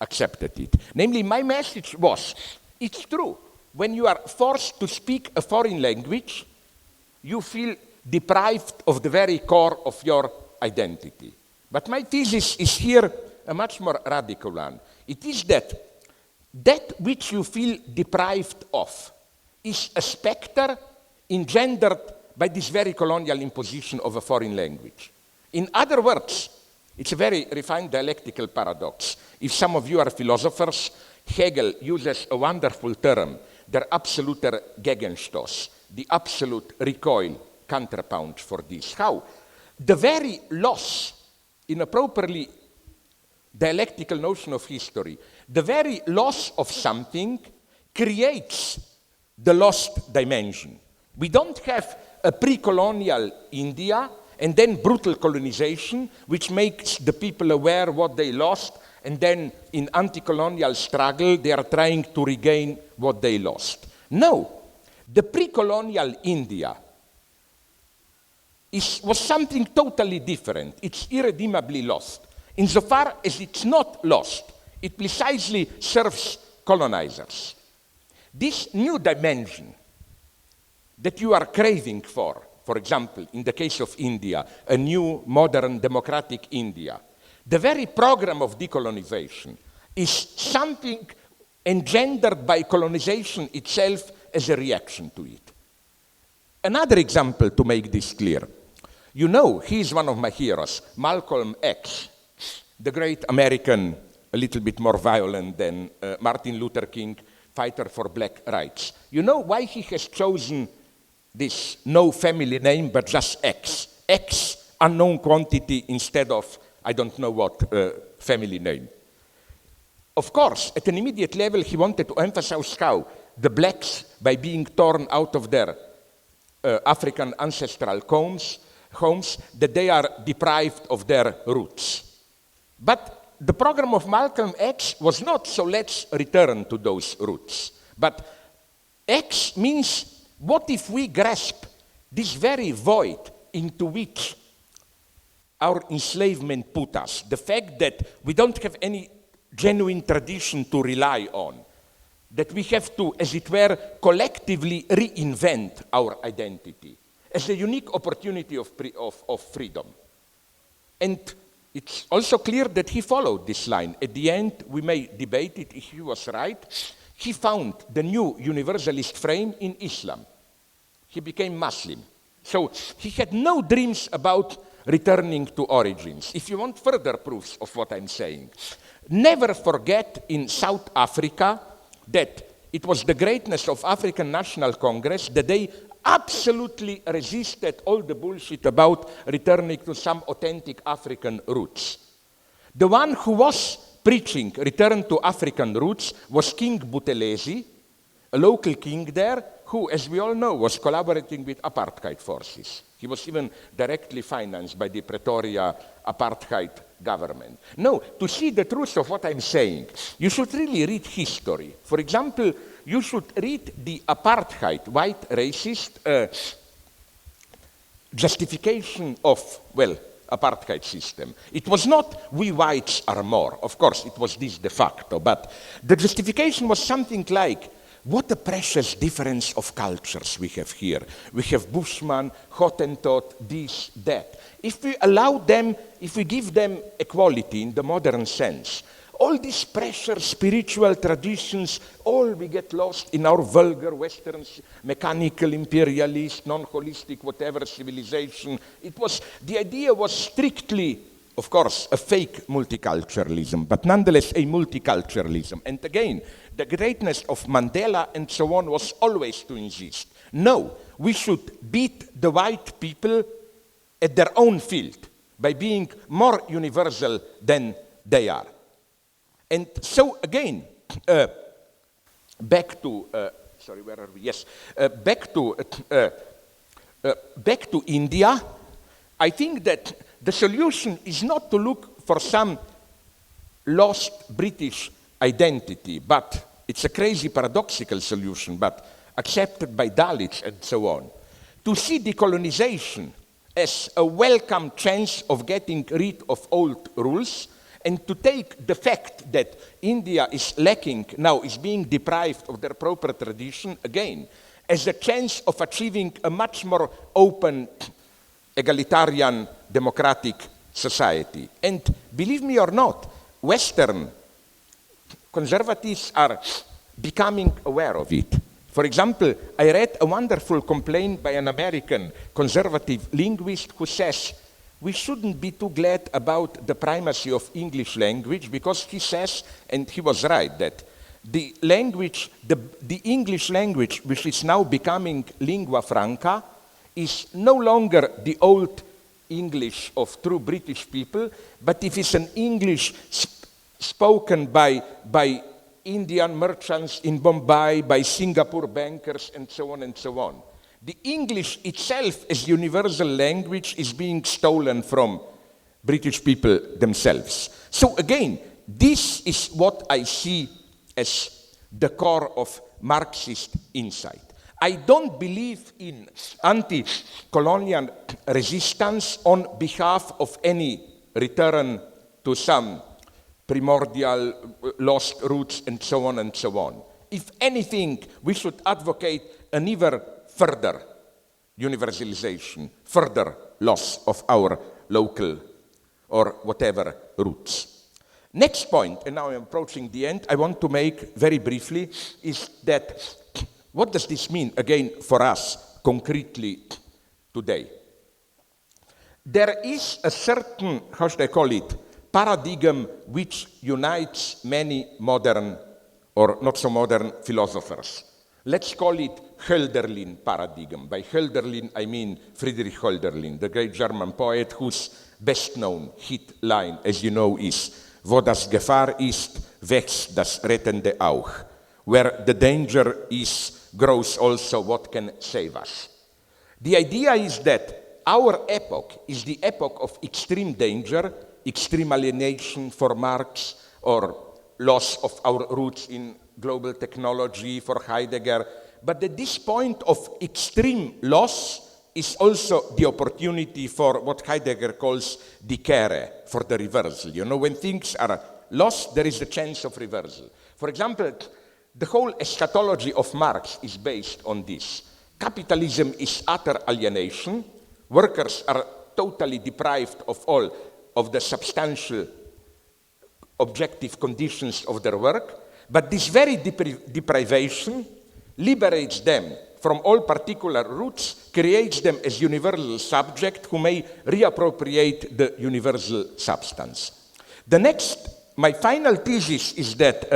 accepted it. Namely, my message was, it's true, when you are forced to speak a foreign language, you feel deprived of the very core of your identity. But my thesis is here a much more radical one. It is that which you feel deprived of is a specter engendered by this very colonial imposition of a foreign language. In other words, it's a very refined dialectical paradox. If some of you are philosophers, Hegel uses a wonderful term, der absoluter Gegenstoß, the absolute recoil counterpunch for this. How? The very loss, in a properly dialectical notion of history, the very loss of something creates the lost dimension. We don't have a pre-colonial India and then brutal colonization, which makes the people aware what they lost, and then in anti-colonial struggle, they are trying to regain what they lost. No, the pre-colonial India was something totally different. It's irredeemably lost. Insofar as it's not lost, it precisely serves colonizers. This new dimension that you are craving for example, in the case of India, a new, modern, democratic India, the very program of decolonization is something engendered by colonization itself as a reaction to it. Another example to make this clear. You know, he is one of my heroes, Malcolm X, the great American, a little bit more violent than Martin Luther King, fighter for black rights. You know why he has chosen this no family name, but just X? X, unknown quantity, instead of I don't know what family name. Of course, at an immediate level, he wanted to emphasize how the blacks, by being torn out of their African ancestral homes, that they are deprived of their roots. But the program of Malcolm X was not, so let's return to those roots. But X means, what if we grasp this very void into which our enslavement put us? The fact that we don't have any genuine tradition to rely on, that we have to, as it were, collectively reinvent our identity as a unique opportunity of freedom. And it's also clear that he followed this line. At the end, we may debate it if he was right. He found the new universalist frame in Islam. He became Muslim. So he had no dreams about returning to origins. If you want further proofs of what I'm saying, never forget in South Africa that it was the greatness of African National Congress that they absolutely resisted all the bullshit about returning to some authentic African roots. The one who was preaching return to African roots was King Buthelezi, a local king there, who, as we all know, was collaborating with apartheid forces. He was even directly financed by the Pretoria apartheid government. No, to see the truth of what I'm saying, you should really read history. For example, you should read the apartheid, white racist justification of, well, apartheid system. It was not we whites are more. Of course, it was this de facto, but the justification was something like, what a precious difference of cultures we have here. We have Bushman, Hottentot, this, that. If we allow them, if we give them equality in the modern sense, all these precious spiritual traditions, all we get lost in our vulgar Western, mechanical, imperialist, non-holistic, whatever civilization. The idea was strictly, of course, a fake multiculturalism, but nonetheless a multiculturalism. And again, the greatness of Mandela and so on was always to insist, no, we should beat the white people at their own field by being more universal than they are. And so again, back to, sorry, where are we? Yes, back to India, I think that the solution is not to look for some lost British identity, but it's a crazy paradoxical solution, but accepted by Dalits and so on. To see decolonization as a welcome chance of getting rid of old rules, and to take the fact that India is lacking now, is being deprived of their proper tradition, again, as a chance of achieving a much more open, egalitarian, democratic society. And believe me or not, Western conservatives are becoming aware of it. For example, I read a wonderful complaint by an American conservative linguist who says, we shouldn't be too glad about the primacy of English language, because he says, and he was right, that the language, the English language, which is now becoming lingua franca, is no longer the old English of true British people, but it is an English spoken by Indian merchants in Bombay, by Singapore bankers, and so on and so on. The English itself as universal language is being stolen from British people themselves. So again, this is what I see as the core of Marxist insight. I don't believe in anti-colonial resistance on behalf of any return to some primordial lost roots and so on and so on. If anything, we should advocate an even further universalization, further loss of our local or whatever roots. Next point, and now I'm approaching the end, I want to make very briefly, is that what does this mean, again, for us, concretely, today? There is a certain, how should I call it, paradigm which unites many modern, or not so modern, philosophers. Let's call it Hölderlin paradigm. By Hölderlin, I mean Friedrich Hölderlin, the great German poet whose best-known hit line, as you know, is "Wo das Gefahr ist, wächst das Rettende auch." Where the danger is, grows also what can save us. The idea is that our epoch is the epoch of extreme danger, extreme alienation for Marx, or loss of our roots in global technology for Heidegger, but at this point of extreme loss is also the opportunity for what Heidegger calls die Kehre, for the reversal. You know, when things are lost, there is a chance of reversal. For example, the whole eschatology of Marx is based on this. Capitalism is utter alienation. Workers are totally deprived of all of the substantial objective conditions of their work, but this very deprivation liberates them from all particular roots, creates them as universal subject who may reappropriate the universal substance. My final thesis is that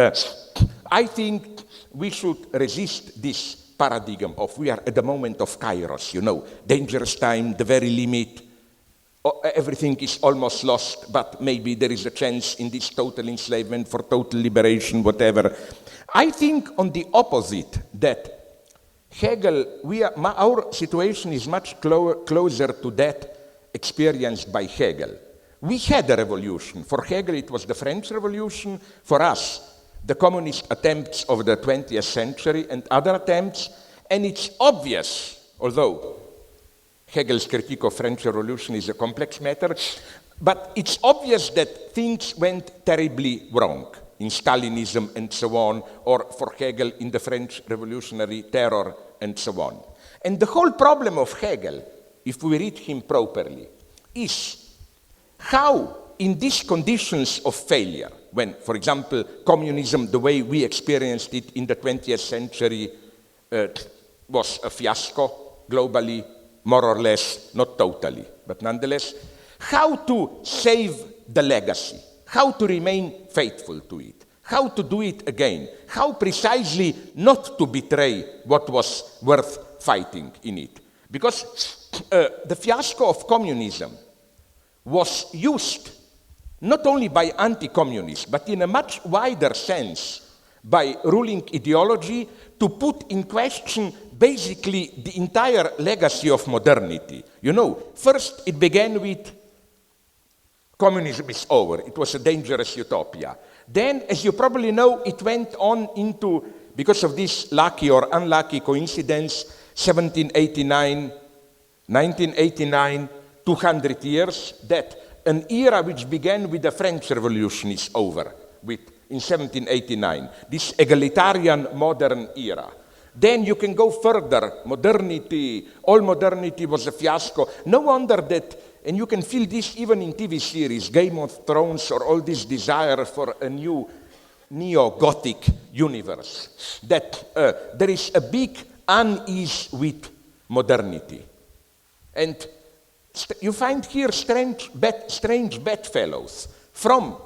I think we should resist this paradigm of we are at the moment of kairos, you know, dangerous time, the very limit, everything is almost lost, but maybe there is a chance in this total enslavement for total liberation, whatever. I think on the opposite, that Hegel, our situation is much closer to that experienced by Hegel. We had a revolution. For Hegel, it was the French Revolution. For us, the communist attempts of the 20th century and other attempts. And it's obvious, although Hegel's critique of French Revolution is a complex matter, but it's obvious that things went terribly wrong in Stalinism and so on, or for Hegel in the French Revolutionary Terror and so on. And the whole problem of Hegel, if we read him properly, is how in these conditions of failure, when, for example, communism, the way we experienced it in the 20th century, was a fiasco globally, more or less, not totally, but nonetheless, how to save the legacy, how to remain faithful to it, how to do it again, how precisely not to betray what was worth fighting in it. Because the fiasco of communism was used not only by anti-communists, but in a much wider sense by ruling ideology to put in question basically the entire legacy of modernity. You know, first it began with communism is over. It was a dangerous utopia. Then, as you probably know, it went on into, because of this lucky or unlucky coincidence, 1789, 1989, 200 years, that an era which began with the French Revolution is over in 1789, this egalitarian modern era. Then you can go further, modernity, all modernity was a fiasco. No wonder that, and you can feel this even in TV series, Game of Thrones, or all this desire for a new neo-Gothic universe, that there is a big unease with modernity. And you find here strange bedfellows from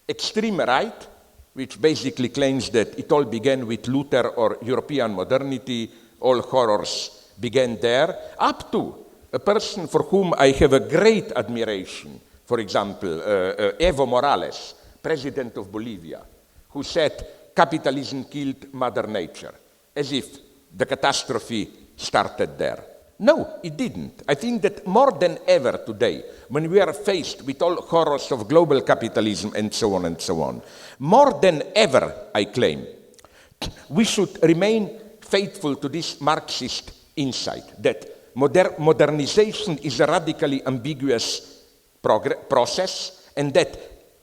extreme right, which basically claims that it all began with Luther or European modernity, all horrors began there, up to a person for whom I have a great admiration, for example, Evo Morales, president of Bolivia, who said capitalism killed Mother Nature, as if the catastrophe started there. No, it didn't. I think that more than ever today, when we are faced with all horrors of global capitalism and so on, more than ever, I claim, we should remain faithful to this Marxist insight that modernization is a radically ambiguous process, and that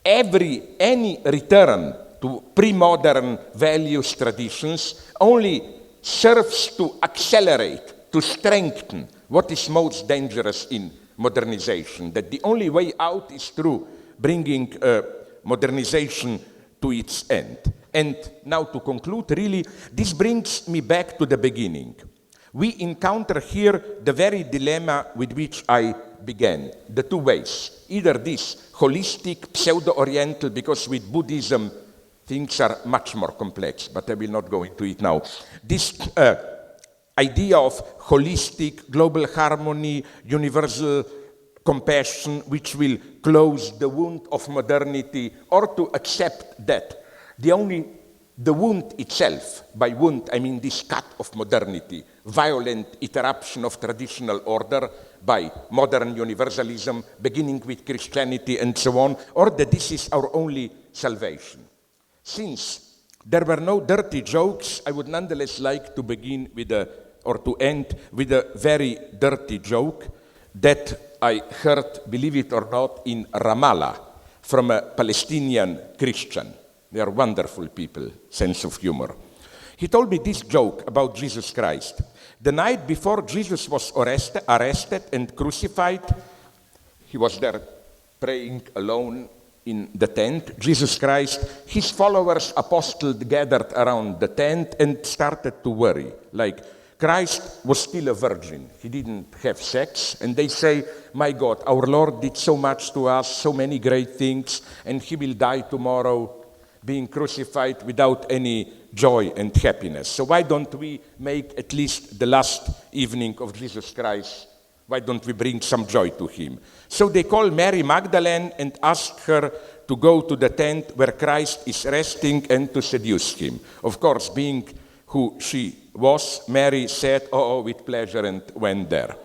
any return to pre-modern values, traditions, only serves to accelerate, to strengthen what is most dangerous in modernization, that the only way out is through bringing modernization to its end. And now to conclude, really, this brings me back to the beginning. We encounter here the very dilemma with which I began, the two ways. Either this holistic, pseudo-oriental, because with Buddhism things are much more complex, but I will not go into it now. This idea of holistic, global harmony, universal compassion, which will close the wound of modernity, or to accept that the wound itself, by wound I mean this cut of modernity, violent interruption of traditional order by modern universalism, beginning with Christianity and so on, or that this is our only salvation. Since there were no dirty jokes, I would nonetheless like to begin with to end with a very dirty joke that I heard, believe it or not, in Ramallah from a Palestinian Christian. They are wonderful people, sense of humor. He told me this joke about Jesus Christ. The night before Jesus was arrested and crucified, he was there praying alone in the tent. Jesus Christ, his followers, apostles, gathered around the tent and started to worry. Like, Christ was still a virgin. He didn't have sex. And they say, my God, our Lord did so much to us, so many great things, and he will die tomorrow, being crucified without any joy and happiness. So why don't we make at least the last evening of Jesus Christ, why don't we bring some joy to him? So they call Mary Magdalene and ask her to go to the tent where Christ is resting and to seduce him. Of course, being who she was, Mary said, oh, with pleasure, and went there.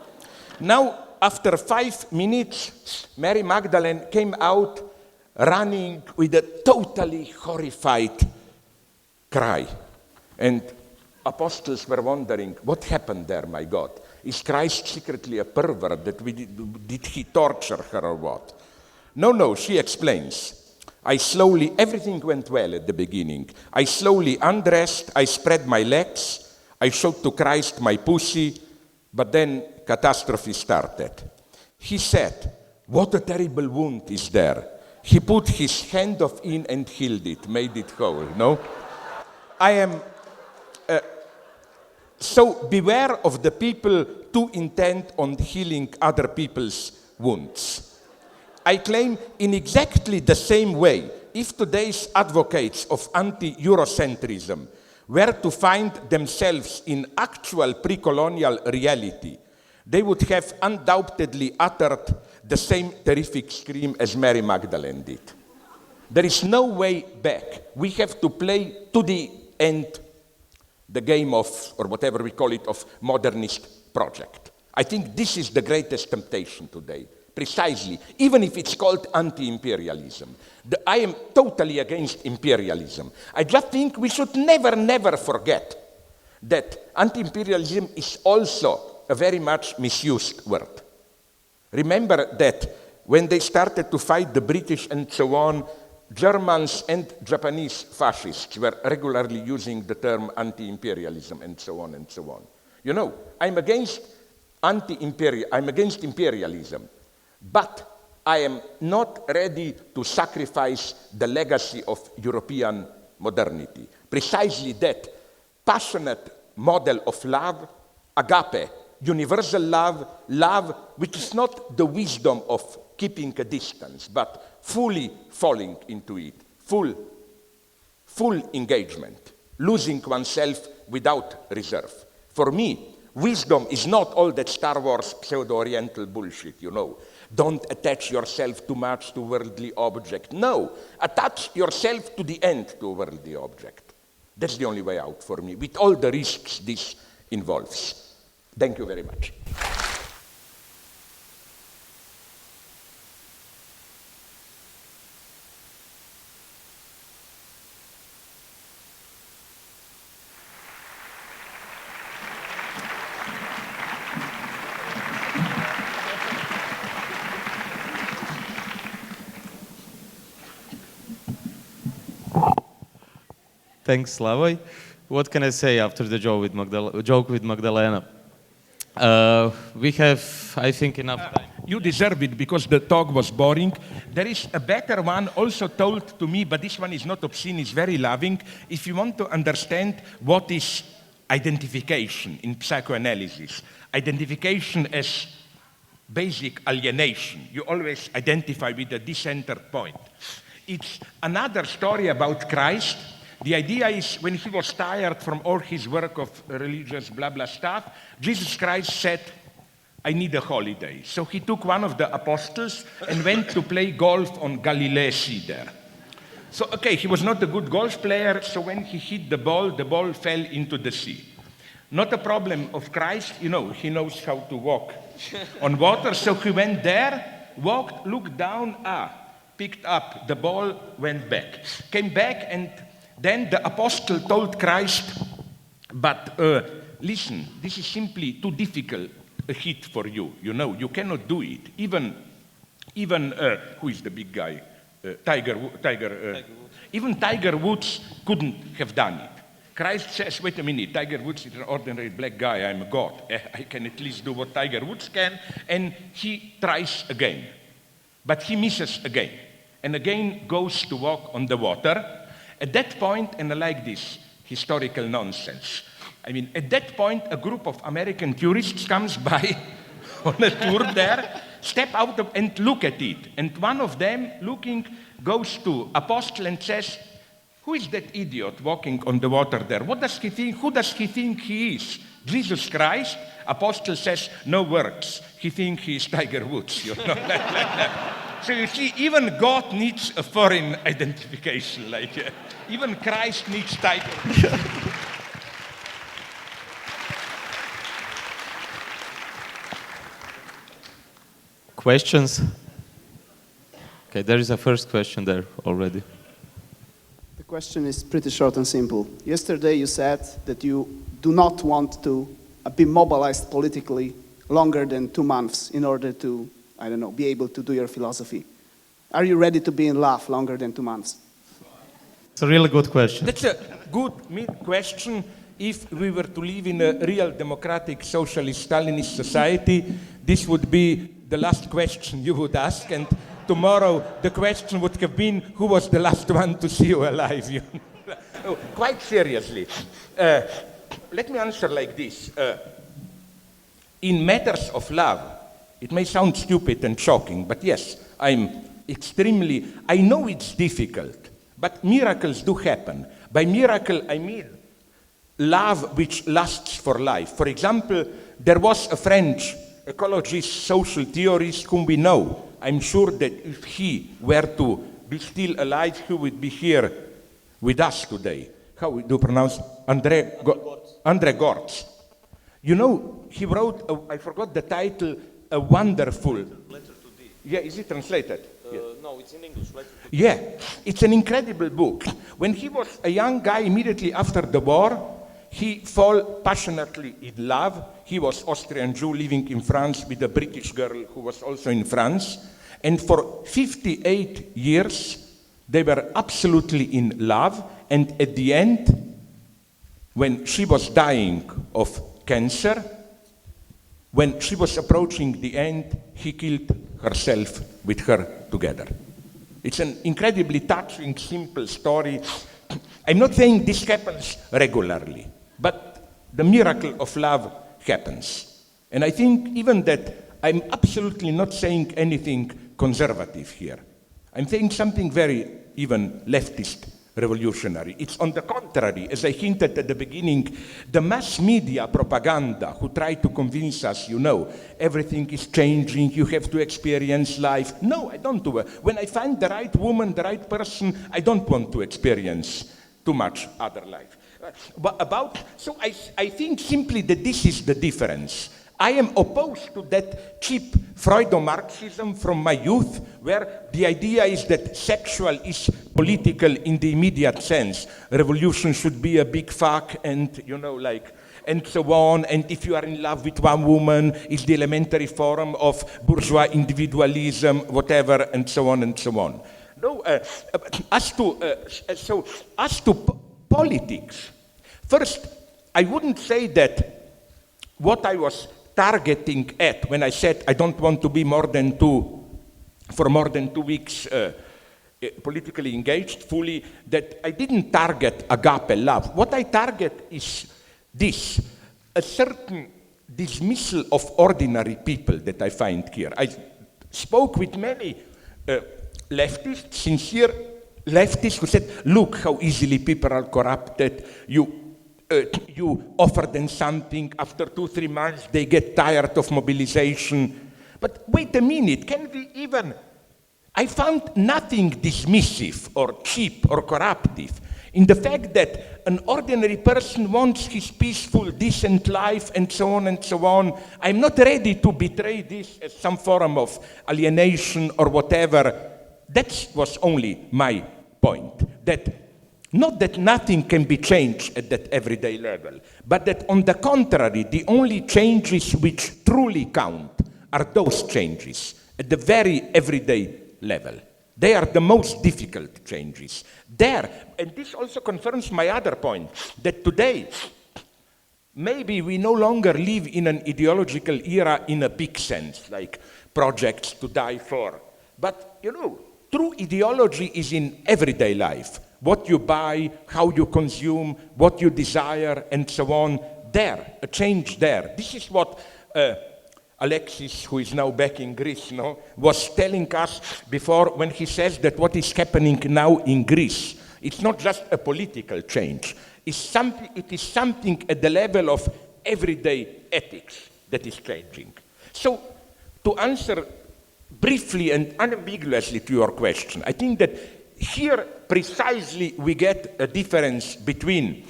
Now, after 5 minutes, Mary Magdalene came out running with a totally horrified cry. And apostles were wondering, what happened there, my God? Is Christ secretly a pervert? Did he torture her or what? No, she explains. Everything went well at the beginning. I slowly undressed, I spread my legs, I showed to Christ my pussy, but then catastrophe started. He said, what a terrible wound is there. He put his hand in and healed it, made it whole, no? I am... So beware of the people too intent on healing other people's wounds. I claim in exactly the same way, if today's advocates of anti-Eurocentrism were to find themselves in actual pre-colonial reality, they would have undoubtedly uttered the same terrific scream as Mary Magdalene did. There is no way back. We have to play to the end the game of, or whatever we call it, of modernist project. I think this is the greatest temptation today, precisely, even if it's called anti-imperialism. I am totally against imperialism. I just think we should never forget that anti-imperialism is also a very much misused word. Remember that when they started to fight the British and so on, Germans and Japanese fascists were regularly using the term anti-imperialism and so on and so on. You know, I'm against imperialism, but I am not ready to sacrifice the legacy of European modernity. Precisely that passionate model of love, agape, universal love, love which is not the wisdom of keeping a distance, but fully falling into it, full engagement, losing oneself without reserve. For me, wisdom is not all that Star Wars pseudo-oriental bullshit, you know. Don't attach yourself too much to worldly object. No, attach yourself to the end to a worldly object. That's the only way out for me, with all the risks this involves. Thank you very much. Thanks, Slavoj. What can I say after the joke with Magdalena? We have, I think, enough time. You deserve it because the talk was boring. There is a better one also told to me, but this one is not obscene, it's very loving. If you want to understand what is identification in psychoanalysis, identification as basic alienation. You always identify with a decentered point. It's another story about Christ. The idea is when he was tired from all his work of religious blah blah stuff, Jesus Christ said, I need a holiday. So he took one of the apostles and went to play golf on Galilee Sea there. So, okay, he was not a good golf player, so when he hit the ball fell into the sea. Not a problem of Christ, you know, he knows how to walk on water, so he went there, walked, looked down, picked up the ball, went back. Came back, and then the apostle told Christ, but listen, this is simply too difficult a hit for you, you know, you cannot do it. Even who is the big guy? Even Tiger Woods couldn't have done it. Christ says, wait a minute, Tiger Woods is an ordinary black guy, I'm a god. I can at least do what Tiger Woods can, and he tries again. But he misses again, and again goes to walk on the water. At that point, and I like this historical nonsense, I mean, at that point, a group of American tourists comes by on a tour there, step out and look at it. And one of them, looking, goes to Apostle and says, who is that idiot walking on the water there? What does he think? Who does he think he is? Jesus Christ? Apostle says, no words. He thinks he is Tiger Woods. You know? So you see, even God needs a foreign identification. Even Christ needs Tiger Woods. Questions? Okay, there is a first question there already. The question is pretty short and simple. Yesterday you said that you do not want to be mobilized politically longer than 2 months in order to, I don't know, be able to do your philosophy. Are you ready to be in love longer than 2 months? It's a really good question. That's a good question. If we were to live in a real democratic, socialist, Stalinist society, this would be the last question you would ask, and tomorrow the question would have been, who was the last one to see you alive? No, quite seriously, let me answer like this. In matters of love, it may sound stupid and shocking, but yes, I know it's difficult, but miracles do happen. By miracle, I mean love which lasts for life. For example, there was a French ecologist, social theorist whom we know. I'm sure that if he were to be still alive, he would be here with us today. How do you pronounce Andre Gortz? You know, he wrote, I forgot the title, A Wonderful. Letter to D. Yeah, is it translated? No, it's in English. Letter to D. Yeah, it's an incredible book. When he was a young guy, immediately after the war, he fell passionately in love. He was Austrian Jew living in France with a British girl who was also in France. And for 58 years, they were absolutely in love. And at the end, when she was dying of cancer, when she was approaching the end, he killed herself with her together. It's an incredibly touching, simple story. I'm not saying this happens regularly, but the miracle of love happens. And I think even that I'm absolutely not saying anything conservative here. I'm saying something very even leftist, revolutionary. It's on the contrary, as I hinted at the beginning, the mass media propaganda who try to convince us, you know, everything is changing, you have to experience life. No, I don't do it. When I find the right woman, the right person, I don't want to experience too much other life. So I think simply that this is the difference. I am opposed to that cheap Freudo-Marxism from my youth, where the idea is that sexual is political in the immediate sense. Revolution should be a big fuck and, you know, like, and so on. And if you are in love with one woman, it's the elementary form of bourgeois individualism, whatever, and so on and so on. No, as to politics, first, I wouldn't say that what I was targeting at when I said I don't want to be for more than 2 weeks politically engaged fully, that I didn't target agape love. What I target is this, a certain dismissal of ordinary people that I find here. I spoke with many leftists, sincere leftists, who said, look how easily people are corrupted. You offer them something, after 2-3 months they get tired of mobilization. But wait a minute, can we even... I found nothing dismissive or cheap or corruptive in the fact that an ordinary person wants his peaceful, decent life and so on and so on. I'm not ready to betray this as some form of alienation or whatever. That was only my point. That not that nothing can be changed at that everyday level, but that on the contrary, the only changes which truly count are those changes at the very everyday level. They are the most difficult changes. There, and this also confirms my other point, that today, maybe we no longer live in an ideological era in a big sense, like projects to die for. But, you know, true ideology is in everyday life. What you buy, how you consume, what you desire, and so on. There, a change there. This is what Alexis, who is now back in Greece, was telling us before when he says that what is happening now in Greece, it's not just a political change. It is something at the level of everyday ethics that is changing. So, to answer briefly and unambiguously to your question, I think that here precisely we get a difference between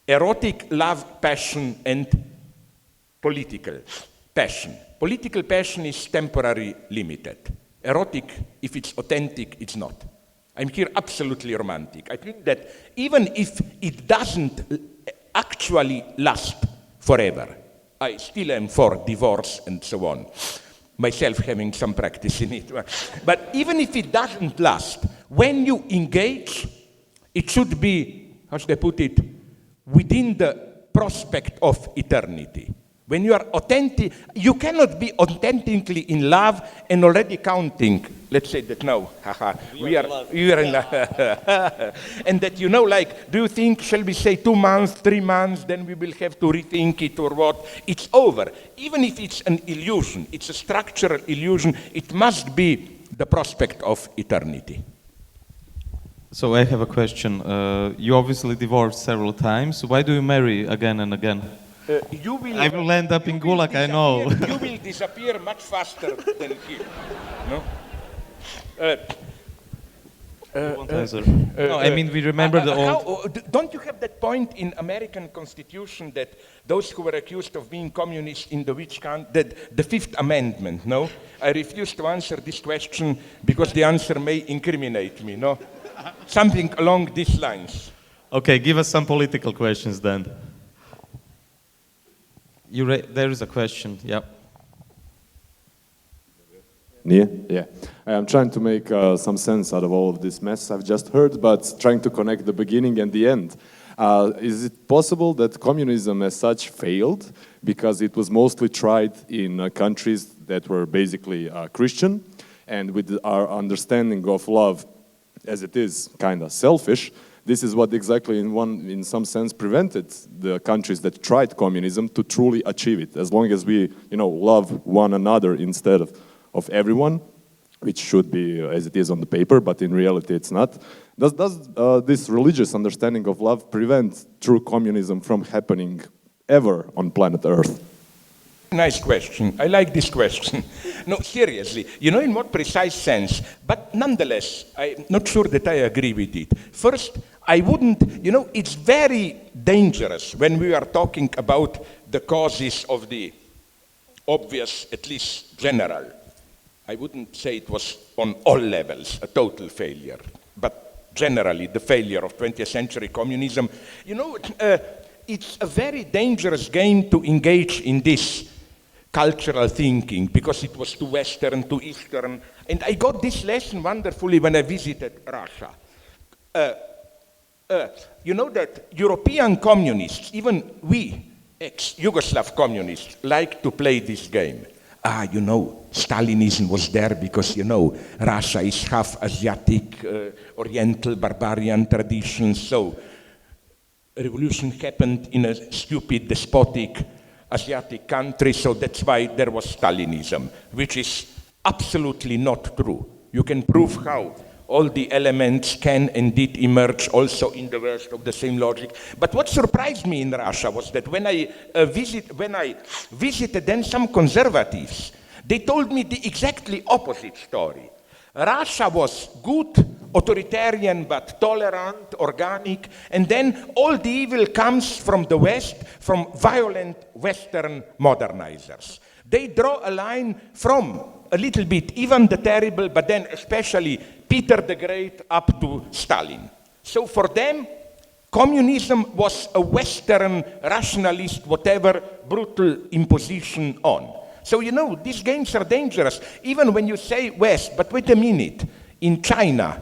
erotic love passion and political passion. Political passion is temporarily limited. Erotic, if it's authentic, it's not. I'm here absolutely romantic. I think that even if it doesn't actually last forever, I still am for divorce and so on. Myself having some practice in it. But even if it doesn't last, when you engage, it should be, how should I put it, within the prospect of eternity. When you are authentic, you cannot be authentically in love and already counting, let's say that no, we are in love. And that, you know, like, do you think, shall we say 2 months, 3 months, then we will have to rethink it or what? It's over. Even if it's an illusion, it's a structural illusion, it must be the prospect of eternity. So I have a question. You obviously divorced several times. Why do you marry again and again? I will end up in Gulag, I know. You will disappear much faster than him. No? You won't answer. No, I mean, we remember the old... Don't you have that point in American Constitution that those who were accused of being communists in the witch hunt, that the Fifth Amendment, no? I refuse to answer this question because the answer may incriminate me, no? Something along these lines. Okay, give us some political questions then. There is a question, yeah. Yeah. I'm trying to make some sense out of all of this mess I've just heard, but trying to connect the beginning and the end. Is it possible that communism as such failed because it was mostly tried in countries that were basically Christian, and with our understanding of love as it is kind of selfish, this is what exactly in some sense prevented the countries that tried communism to truly achieve it. As long as we, love one another instead of everyone, which should be as it is on the paper, but in reality it's not. Does this religious understanding of love prevent true communism from happening ever on planet Earth? Nice question. I like this question. No, seriously, in what precise sense? But nonetheless, I'm not sure that I agree with it. First, I wouldn't, it's very dangerous when we are talking about the causes of the obvious, at least general. I wouldn't say it was on all levels a total failure, but generally the failure of 20th century communism. It's a very dangerous game to engage in this cultural thinking because it was too Western, too Eastern. And I got this lesson wonderfully when I visited Russia. You know that European communists, even we, ex-Yugoslav communists, like to play this game. Stalinism was there because, Russia is half Asiatic, Oriental, barbarian tradition. So revolution happened in a stupid, despotic, Asiatic country, so that's why there was Stalinism, which is absolutely not true. You can prove how all the elements can and did emerge also in the worst of the same logic. But what surprised me in Russia was that when I visited then some conservatives, they told me the exactly opposite story. Russia was good, authoritarian but tolerant, organic, and then all the evil comes from the West, from violent Western modernizers. They draw a line from a little bit Ivan the Terrible, but then especially Peter the Great up to Stalin. So for them, communism was a Western rationalist, whatever, brutal imposition on. So, these games are dangerous, even when you say West, but wait a minute, in China,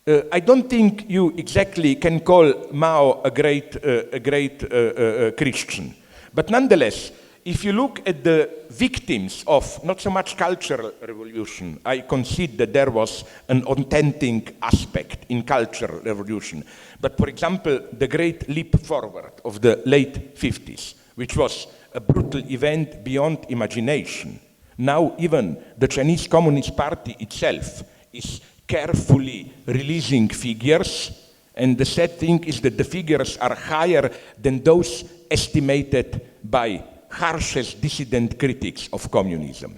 I don't think you exactly can call Mao a great Christian. But nonetheless, if you look at the victims of not so much cultural revolution, I concede that there was an authentic aspect in cultural revolution. But for example, the great leap forward of the late 50s, which was a brutal event beyond imagination. Now even the Chinese Communist Party itself is carefully releasing figures, and the sad thing is that the figures are higher than those estimated by harshest dissident critics of communism.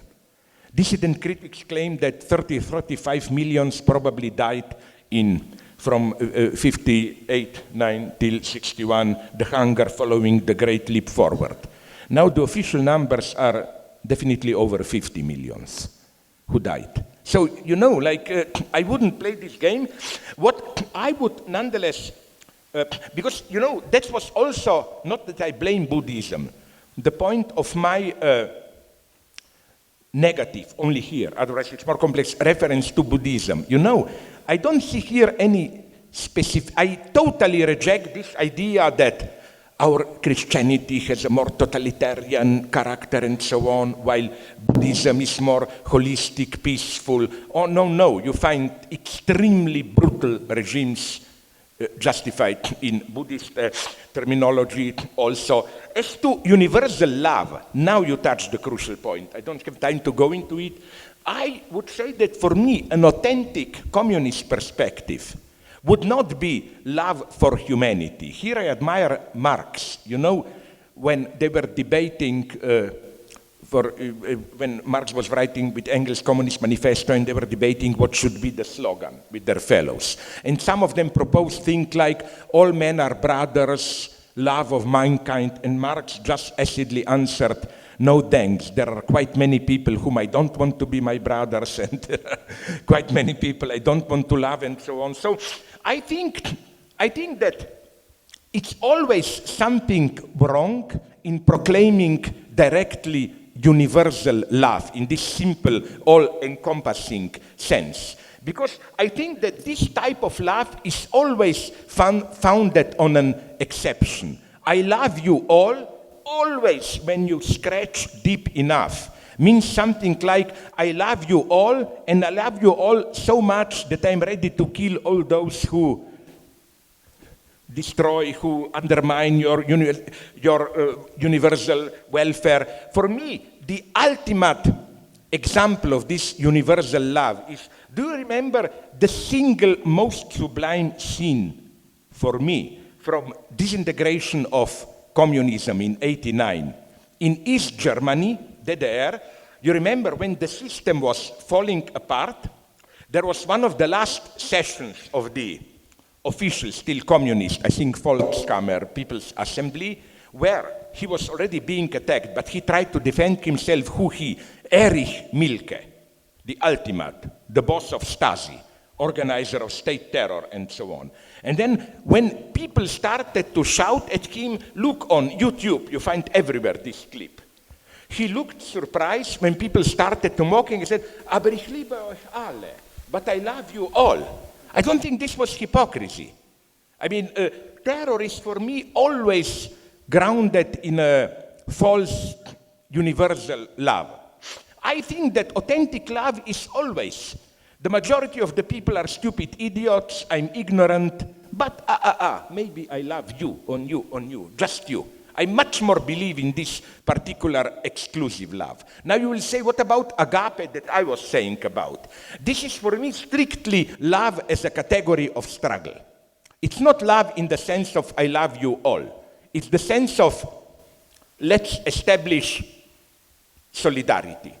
Dissident critics claim that 35 millions probably died from 58-9 till 61, the hunger following the Great Leap Forward. Now the official numbers are definitely over 50 millions who died. So, I wouldn't play this game. What I would nonetheless, because, that was also, not that I blame Buddhism, the point of my negative, only here, otherwise it's more complex, reference to Buddhism. I don't see here any specific, I totally reject this idea that our Christianity has a more totalitarian character and so on, while Buddhism is more holistic, peaceful. Oh, no, you find extremely brutal regimes justified in Buddhist terminology also. As to universal love, now you touch the crucial point. I don't have time to go into it. I would say that for me, an authentic communist perspective would not be love for humanity. Here I admire Marx, when they were debating when Marx was writing with Engels' Communist Manifesto, and they were debating what should be the slogan with their fellows. And some of them proposed things like, all men are brothers, love of mankind, and Marx just acidly answered, no thanks, there are quite many people whom I don't want to be my brothers, and quite many people I don't want to love, and so on. So I think that it's always something wrong in proclaiming directly universal love in this simple, all-encompassing sense. Because I think that this type of love is always founded on an exception. I love you all, always when you scratch deep enough, means something like, I love you all, and I love you all so much that I'm ready to kill all those who destroy, who undermine your universal welfare. For me, the ultimate example of this universal love is, do you remember the single most sublime scene for me from disintegration of communism in '89? In East Germany, DDR, you remember when the system was falling apart, there was one of the last sessions of the official, still communist, I think Volkskammer, People's Assembly, where he was already being attacked, but he tried to defend himself. Who he? Erich Mielke, the ultimate, the boss of Stasi, organizer of state terror, and so on. And then when people started to shout at him, look on YouTube, you find everywhere this clip. He looked surprised when people started to mock him. He said, aber ich liebe euch alle, but I love you all. I don't think this was hypocrisy. I mean, terror is for me always grounded in a false universal love. I think that authentic love is always, the majority of the people are stupid idiots, I'm ignorant, but maybe I love you, on you, just you. I much more believe in this particular exclusive love. Now you will say, what about agape that I was saying about? This is for me strictly love as a category of struggle. It's not love in the sense of I love you all. It's the sense of let's establish solidarity.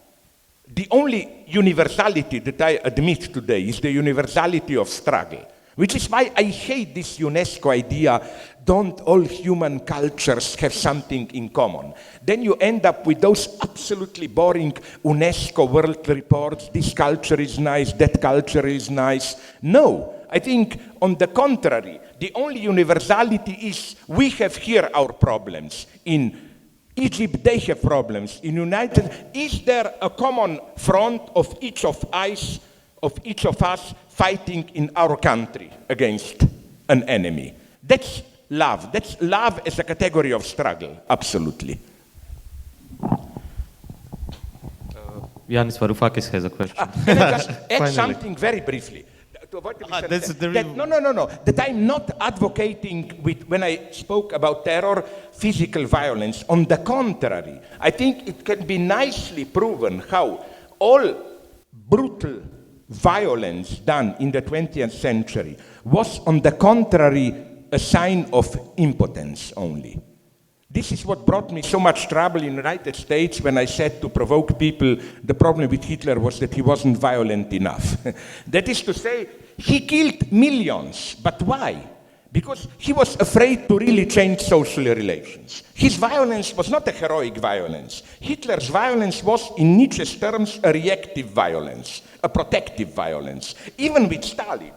The only universality that I admit today is the universality of struggle, which is why I hate this UNESCO idea, don't all human cultures have something in common? Then you end up with those absolutely boring UNESCO world reports, this culture is nice, that culture is nice. No, I think on the contrary, the only universality is we have here our problems. In Egypt, they have problems. In United, is there a common front of each of us fighting in our country against an enemy? That's love. That's love as a category of struggle, absolutely. Yanis Varoufakis has a question. Can I just add something very briefly? To avoid that I'm not advocating when I spoke about terror, physical violence. On the contrary, I think it can be nicely proven how all brutal violence done in the 20th century was, on the contrary, a sign of impotence only. This is what brought me so much trouble in the United States when I said to provoke people, the problem with Hitler was that he wasn't violent enough. That is to say, he killed millions, but why? Because he was afraid to really change social relations. His violence was not a heroic violence. Hitler's violence was, in Nietzsche's terms, a reactive violence, a protective violence. Even with Stalin,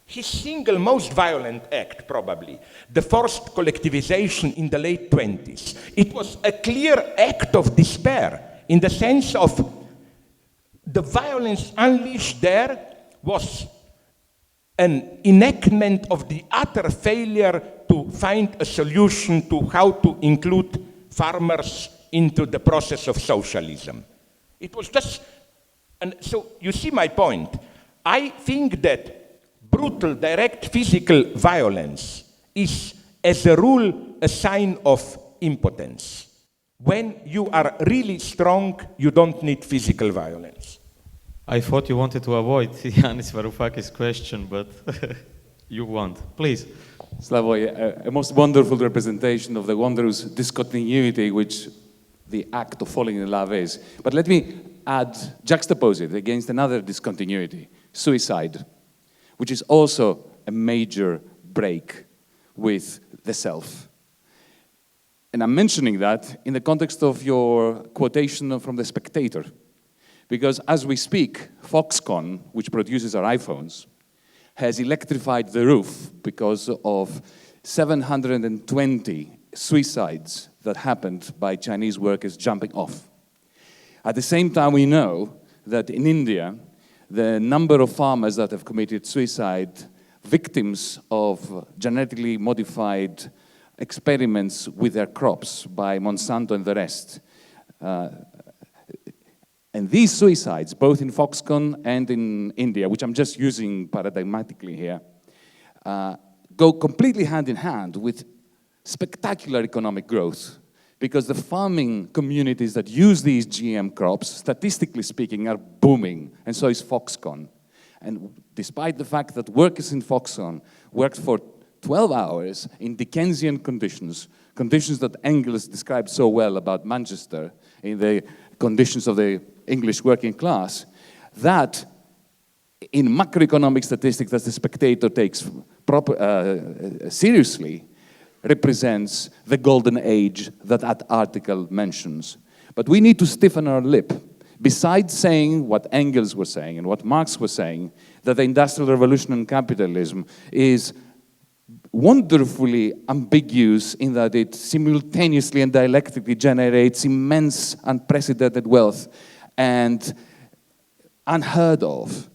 his single most violent act, probably, the forced collectivization in the late 20s, it was a clear act of despair in the sense of the violence unleashed there was an enactment of the utter failure to find a solution to how to include farmers into the process of socialism. It was just, and so you see my point. I think that brutal, direct physical violence is, as a rule, a sign of impotence. When you are really strong, you don't need physical violence. I thought you wanted to avoid Yanis Varoufakis' question, but you won't. Please. Slavoj, a most wonderful representation of the wondrous discontinuity which the act of falling in love is. But let me juxtapose it against another discontinuity, suicide, which is also a major break with the self. And I'm mentioning that in the context of your quotation from The Spectator, because as we speak, Foxconn, which produces our iPhones, has electrified the roof because of 720 suicides that happened by Chinese workers jumping off. At the same time, we know that in India, the number of farmers that have committed suicide, victims of genetically modified experiments with their crops by Monsanto and the rest. And these suicides, both in Foxconn and in India, which I'm just using paradigmatically here, go completely hand in hand with spectacular economic growth, because the farming communities that use these GM crops, statistically speaking, are booming, and so is Foxconn. And despite the fact that workers in Foxconn worked for 12 hours in Dickensian conditions, conditions that Engels described so well about Manchester, in the conditions of the English working class, that in macroeconomic statistics that The Spectator takes seriously, represents the golden age that that article mentions. But we need to stiffen our lip. Besides saying what Engels was saying and what Marx was saying, that the Industrial Revolution and capitalism is wonderfully ambiguous in that it simultaneously and dialectically generates immense, unprecedented wealth and unheard of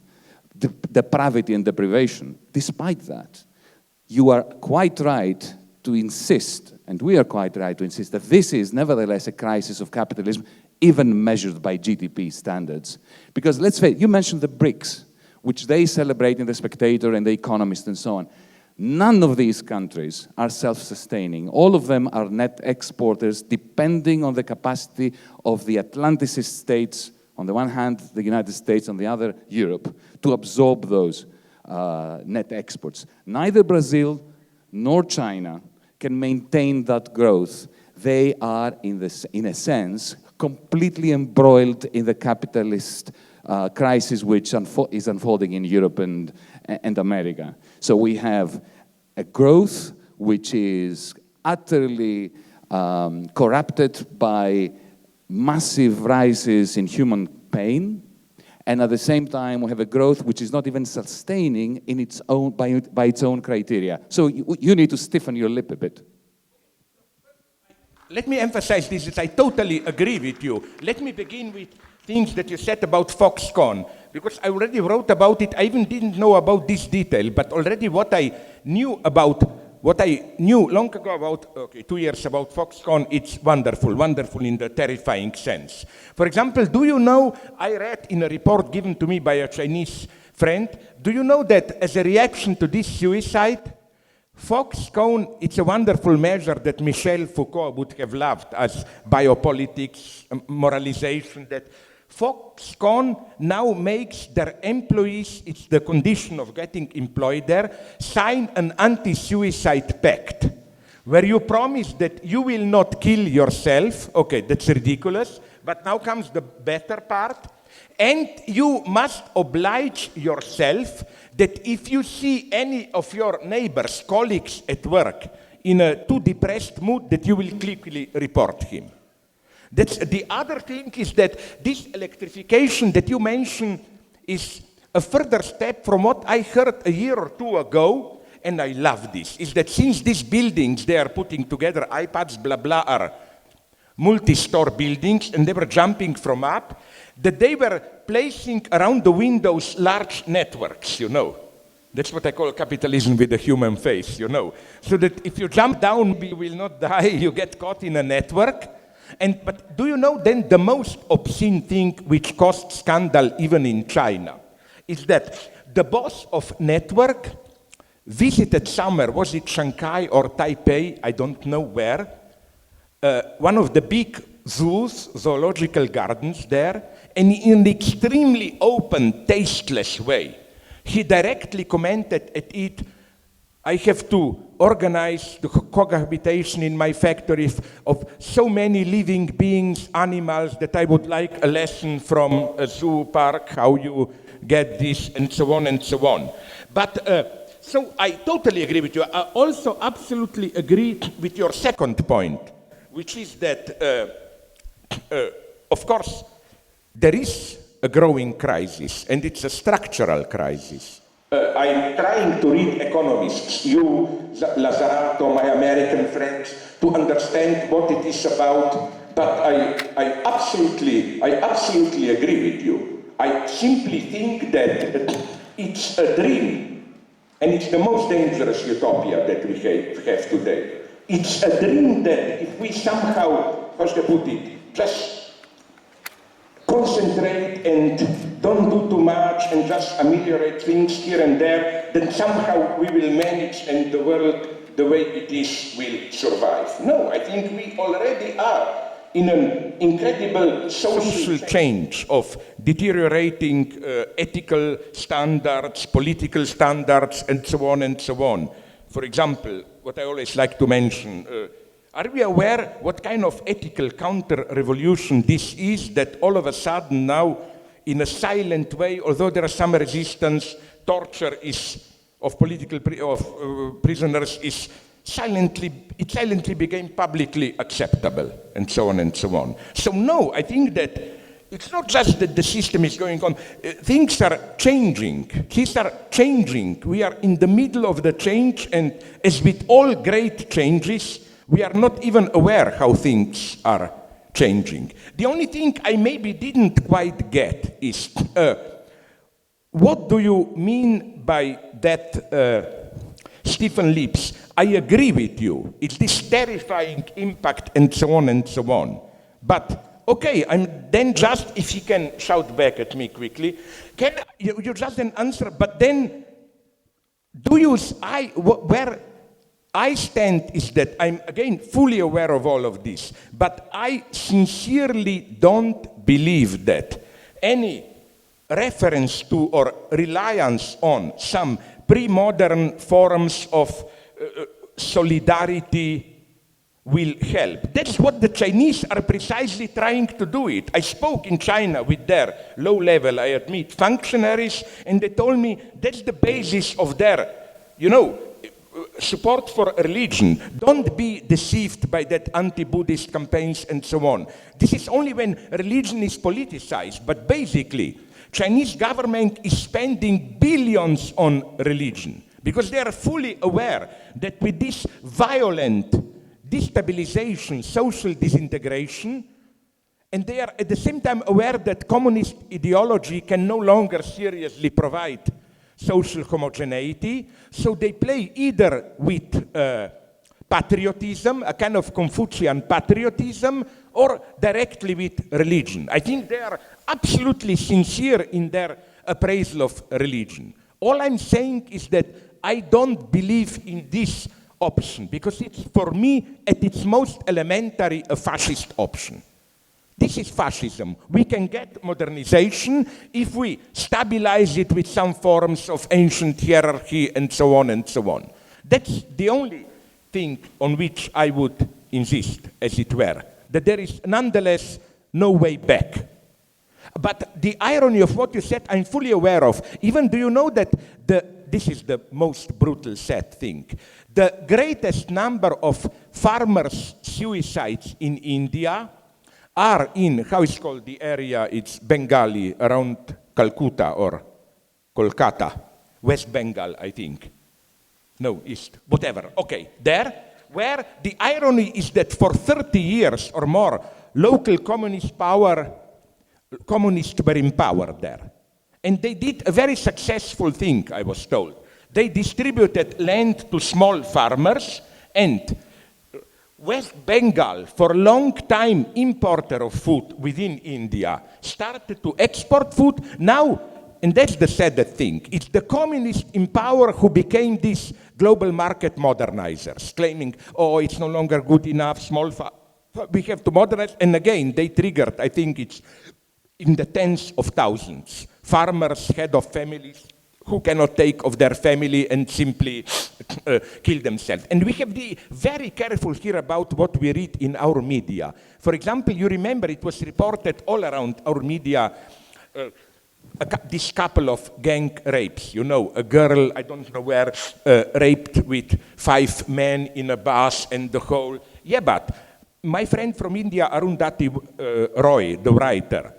depravity and deprivation. Despite that, you are quite right to insist, and we are quite right to insist, that this is nevertheless a crisis of capitalism, even measured by GDP standards. Because let's face it, you mentioned the BRICS, which they celebrate in The Spectator and The Economist and so on. None of these countries are self-sustaining. All of them are net exporters, depending on the capacity of the Atlanticist states, on the one hand, the United States, on the other, Europe, to absorb those net exports. Neither Brazil nor China can maintain that growth. They are, in a sense, completely embroiled in the capitalist crisis which is unfolding in Europe and America. So we have a growth which is utterly corrupted by massive rises in human pain, and at the same time we have a growth which is not even sustaining in its own, by its own criteria. So you need to stiffen your lip a bit. Let me emphasize this, that I totally agree with you. Let me begin with things that you said about Foxconn, because I already wrote about it. I even didn't know about this detail, but already what I knew long ago about, 2 years about Foxconn, it's wonderful, wonderful in the terrifying sense. For example, do you know, I read in a report given to me by a Chinese friend, do you know that as a reaction to this suicide, Foxconn, it's a wonderful measure that Michel Foucault would have loved as biopolitics, moralization, that Foxconn now makes their employees, it's the condition of getting employed there, sign an anti-suicide pact, where you promise that you will not kill yourself. Okay, that's ridiculous, but now comes the better part. And you must oblige yourself that if you see any of your neighbors, colleagues at work in a too depressed mood, that you will quickly report him. That's the other thing, is that this electrification that you mentioned is a further step from what I heard a year or two ago, and I love this, is that since these buildings they are putting together, iPads, blah, blah, are multi-store buildings, and they were jumping from up, that they were placing around the windows large networks, you know. That's what I call capitalism with a human face, you know. So that if you jump down, you will not die, you get caught in a network. But do you know then the most obscene thing which caused scandal even in China is that the boss of network visited somewhere, was it Shanghai or Taipei, I don't know where, one of the big zoos, zoological gardens there, and in an extremely open, tasteless way, he directly commented at it, I have to organize the cohabitation in my factories of so many living beings, animals, that I would like a lesson from a zoo park, how you get this, and so on and so on. But, so I totally agree with you. I also absolutely agree with your second point, which is that, of course, there is a growing crisis, and it's a structural crisis. I'm trying to read economists, you, Lazzarato, my American friends, to understand what it is about, but I absolutely agree with you. I simply think that it's a dream, and it's the most dangerous utopia that we have today. It's a dream that if we somehow, how should I put it, just concentrate and don't do too much and just ameliorate things here and there, then somehow we will manage and the world, the way it is, will survive. No, I think we already are in an incredible social change of deteriorating ethical standards, political standards, and so on and so on. For example, what I always like to mention, are we aware what kind of ethical counter-revolution this is, that all of a sudden now, in a silent way, although there is some resistance, torture of political prisoners is silently became publicly acceptable, and so on and so on. So no, I think that it's not just that the system is going on. Things are changing. Things are changing. We are in the middle of the change, and as with all great changes, we are not even aware how things are changing. The only thing I maybe didn't quite get is, what do you mean by that, Stephen Lips? I agree with you. It's this terrifying impact and so on and so on. But, okay, then just, if you can shout back at me quickly, can you just an answer, but then, where I stand is that I'm, again, fully aware of all of this, but I sincerely don't believe that any reference to or reliance on some pre-modern forms of solidarity will help. That's what the Chinese are precisely trying to do it. I spoke in China with their low-level, I admit, functionaries, and they told me that's the basis of their, support for religion. Don't be deceived by that anti-Buddhist campaigns and so on. This is only when religion is politicized, but basically, Chinese government is spending billions on religion because they are fully aware that with this violent destabilization, social disintegration, and they are at the same time aware that communist ideology can no longer seriously provide social homogeneity, so they play either with patriotism, a kind of Confucian patriotism, or directly with religion. I think they are absolutely sincere in their appraisal of religion. All I'm saying is that I don't believe in this option, because it's, for me, at its most elementary, a fascist option. This is fascism. We can get modernization if we stabilize it with some forms of ancient hierarchy and so on and so on. That's the only thing on which I would insist, as it were, that there is nonetheless no way back. But the irony of what you said, I'm fully aware of. Even do you know that this is the most brutal sad thing. The greatest number of farmers' suicides in India are in, how is called the area, it's Bengali, around Calcutta or Kolkata, West Bengal, I think. No, East, whatever. Okay, there, where the irony is that for 30 years or more, local communists were in power there. And they did a very successful thing, I was told. They distributed land to small farmers, and West Bengal, for a long time importer of food within India, started to export food. Now, and that's the sad thing, it's the communists in power who became these global market modernizers, claiming, oh, it's no longer good enough, we have to modernize. And again, they triggered, I think it's in the tens of thousands, farmers, head of families, who cannot take of their family and simply kill themselves. And we have to be very careful here about what we read in our media. For example, you remember it was reported all around our media this couple of gang rapes. You know, a girl, I don't know where, raped with 5 men in a bus and the whole. Yeah, but my friend from India, Arundhati Roy, the writer,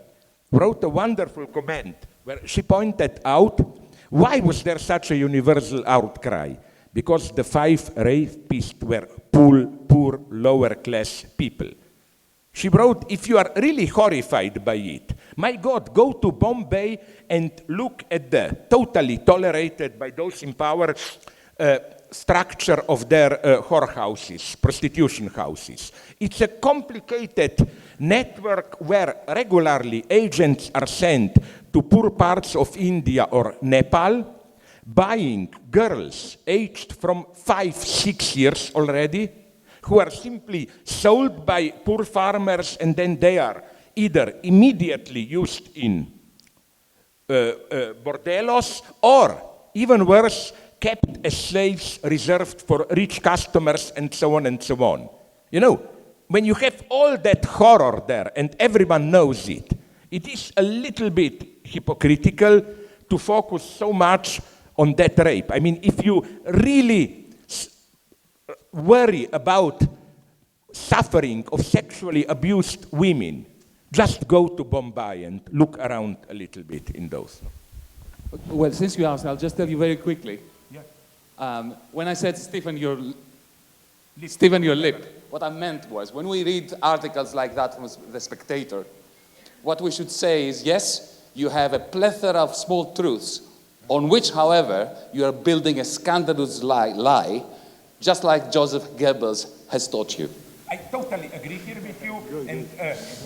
wrote a wonderful comment where she pointed out why was there such a universal outcry? Because the 5 rapists were poor lower class people. She wrote, if you are really horrified by it, my God, go to Bombay and look at the totally tolerated by those in power structure of their whorehouses, prostitution houses. It's a complicated network where regularly agents are sent to poor parts of India or Nepal, buying girls aged from 5, 6 years already, who are simply sold by poor farmers, and then they are either immediately used in bordellos or, even worse, kept as slaves reserved for rich customers and so on and so on. You know, when you have all that horror there and everyone knows it, it is a little bit hypocritical to focus so much on that rape. I mean, if you really worry about suffering of sexually abused women, just go to Bombay and look around a little bit in those. Well, since you asked, I'll just tell you very quickly. Yeah. When I said stiffen your lip, what I meant was, when we read articles like that from The Spectator, what we should say is, yes, you have a plethora of small truths, on which, however, you are building a scandalous lie, just like Joseph Goebbels has taught you. I totally agree here with you, and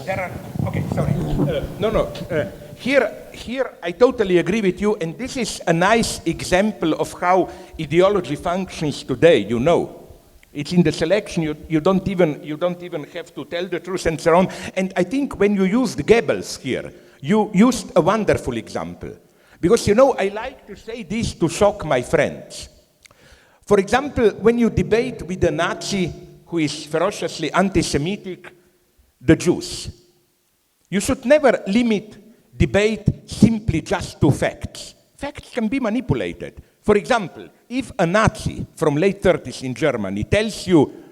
there are, okay, sorry. Here I totally agree with you, and this is a nice example of how ideology functions today, you know. It's in the selection, you don't even have to tell the truth and so on. And I think when you used Goebbels here, you used a wonderful example. Because, you know, I like to say this to shock my friends. For example, when you debate with a Nazi who is ferociously anti-Semitic, the Jews, you should never limit debate simply just to facts. Facts can be manipulated. For example, if a Nazi from late 30s in Germany tells you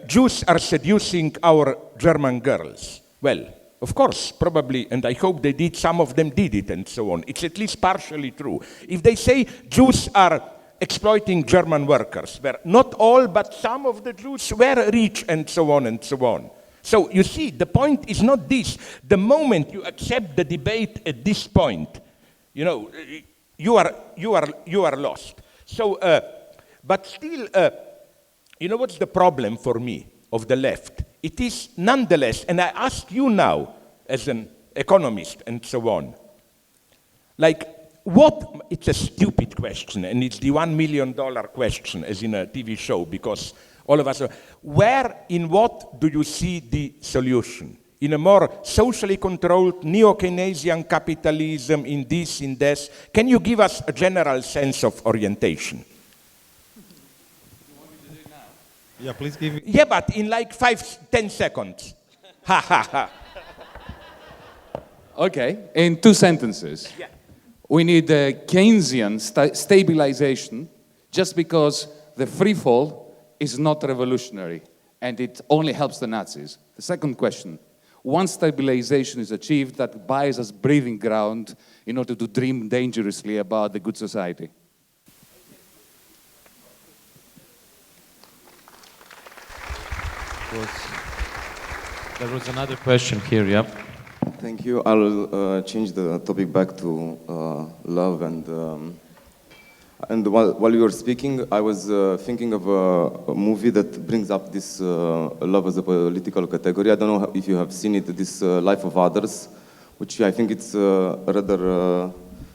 Jews are seducing our German girls, well, of course, probably, and I hope they did, some of them did it and so on. It's at least partially true. If they say Jews are exploiting German workers, where not all, but some of the Jews were rich and so on and so on. So you see, the point is not this. The moment you accept the debate at this point, you know, you are lost. So, but still, you know what's the problem for me of the left? It is nonetheless, and I ask you now, as an economist and so on, like, what, it's a stupid question, and it's the $1 million question, as in a TV show, because all of us are, where, in what do you see the solution? In a more socially controlled neo-Keynesian capitalism, in this, in this? Can you give us a general sense of orientation? Yeah, please give me. Yeah, but in like 5-10 seconds. Ha ha ha. Okay, in 2 sentences. Yeah. We need a Keynesian stabilization, just because the free fall is not revolutionary and it only helps the Nazis. The second question, once stabilization is achieved, that buys us breathing ground in order to dream dangerously about the good society. There was another question here, yeah. Thank you. I'll change the topic back to love, and while you were speaking, I was thinking of a movie that brings up this love as a political category. I don't know if you have seen it, this Life of Others, which I think it's a rather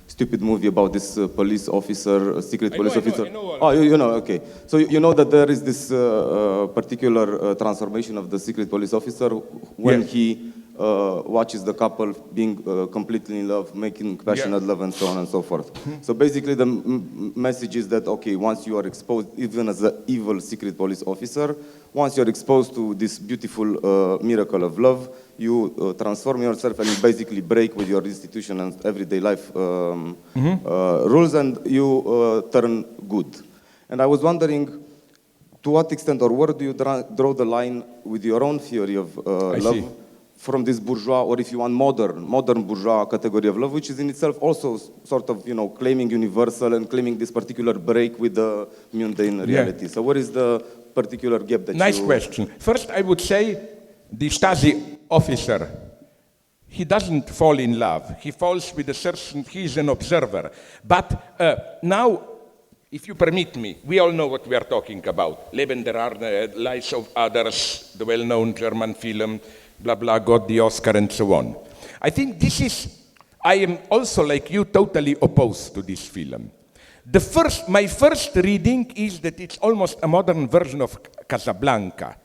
stupid movie about this police officer, a secret police officer. I know. Oh, you know, okay. So you know that there is this particular transformation of the secret police officer when Yes. he watches the couple being completely in love, making passionate love, and so on and so forth. So basically, the message is that, okay, once you are exposed, even as an evil secret police officer, once you're exposed to this beautiful miracle of love, you transform yourself and you basically break with your institution and everyday life rules, and you turn good. And I was wondering, to what extent or where do you draw the line with your own theory of love from this bourgeois, or if you want modern bourgeois category of love, which is in itself also sort of, claiming universal and claiming this particular break with the mundane reality. So what is the particular gap that Nice question. First, I would say the Stasi officer, he doesn't fall in love. He falls with a certain, he's an observer. But now, if you permit me, we all know what we are talking about. Leben der Arne, Lives of Others, the well-known German film, blah, blah, got the Oscar and so on. I think I am also, like you, totally opposed to this film. My first reading is that it's almost a modern version of Casablanca.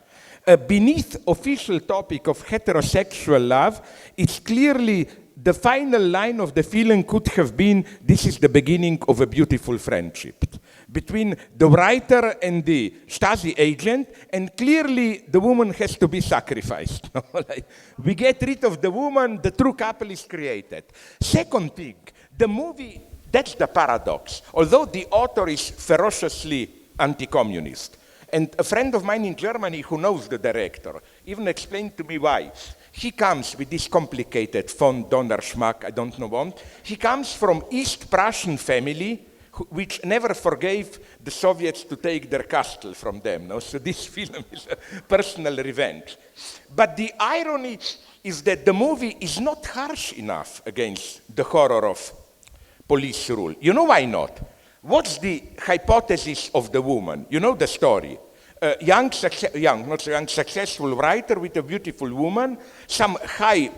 Beneath official topic of heterosexual love, it's clearly the final line of the film could have been, this is the beginning of a beautiful friendship between the writer and the Stasi agent, and clearly the woman has to be sacrificed. We get rid of the woman, the true couple is created. Second thing, the movie, that's the paradox. Although the author is ferociously anti-communist, and a friend of mine in Germany who knows the director even explained to me why. He comes with this complicated von Donner Schmack, I don't know what. He comes from East Prussian family, which never forgave the Soviets to take their castle from them. No? So this film is a personal revenge. But the irony is that the movie is not harsh enough against the horror of police rule. You know why not? What's the hypothesis of the woman? You know the story. Young, successful writer with a beautiful woman, some high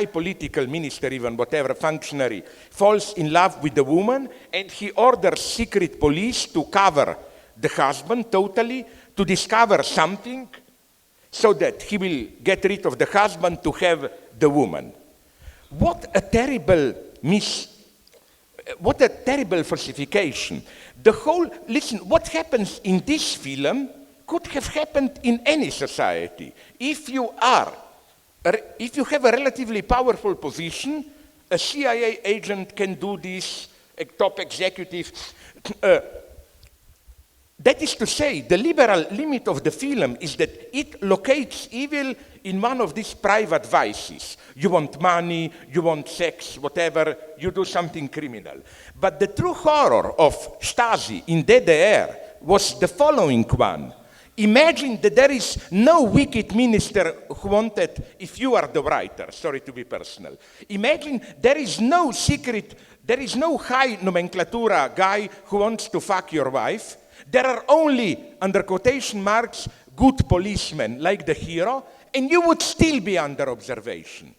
political minister, even whatever functionary, falls in love with the woman, and he orders secret police to cover the husband totally, to discover something, so that he will get rid of the husband to have the woman. What a terrible falsification. Listen, what happens in this film could have happened in any society. If you have a relatively powerful position, a CIA agent can do this, a top executive. That is to say, the liberal limit of the film is that it locates evil in one of these private vices. You want money, you want sex, whatever, you do something criminal. But the true horror of Stasi in DDR was the following one. Imagine that there is no wicked minister who wanted, if you are the writer, sorry to be personal, imagine there is no high nomenclatura guy who wants to fuck your wife. There are only, under quotation marks, good policemen like the hero, and you would still be under observation.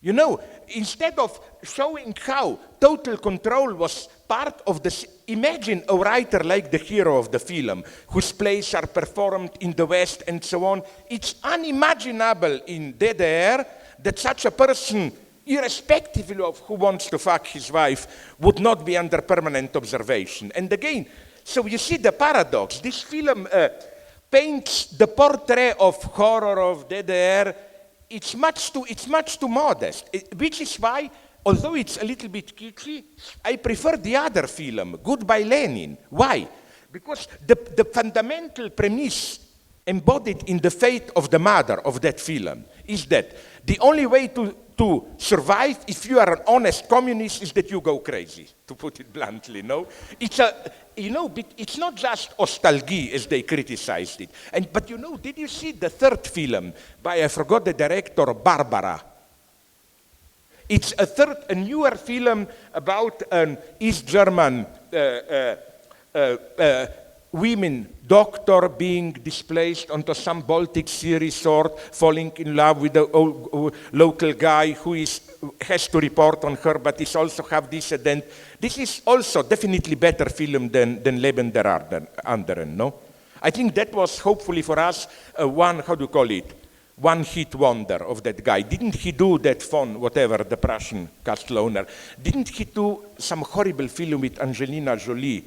You know, instead of showing how total control was part of the... Imagine a writer like the hero of the film, whose plays are performed in the West and so on. It's unimaginable in DDR that such a person, irrespective of who wants to fuck his wife, would not be under permanent observation. And again, so you see the paradox. This film paints the portrait of horror of DDR. It's much too modest, which is why, although it's a little bit kitschy, I prefer the other film, Goodbye Lenin. Why? Because the fundamental premise embodied in the fate of the mother of that film is that the only way to survive if you are an honest communist is that you go crazy, to put it bluntly, no? It's not just nostalgia as they criticized it. But did you see the third film by, I forgot the director, Barbara? It's a newer film about an East German women doctor being displaced onto some Baltic Sea resort, falling in love with a local guy who has to report on her, but is also half dissident. This is also definitely better film than Leben der Anderen, no? I think that was hopefully for us one, how do you call it, one-hit wonder of that guy. Didn't he do that von, whatever, the Prussian castle owner? Didn't he do some horrible film with Angelina Jolie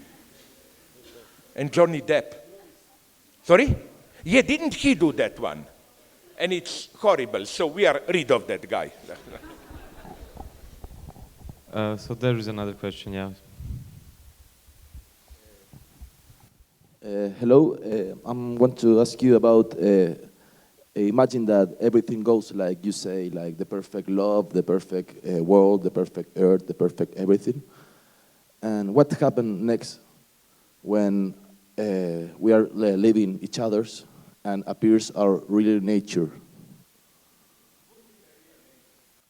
and Johnny Depp? Sorry? Yeah, didn't he do that one? And it's horrible, so we are rid of that guy. So there is another question, yeah. Hello, I want to ask you about, imagine that everything goes like you say, like the perfect love, the perfect world, the perfect earth, the perfect everything. And what happens next when we are living each other's and appears our real nature?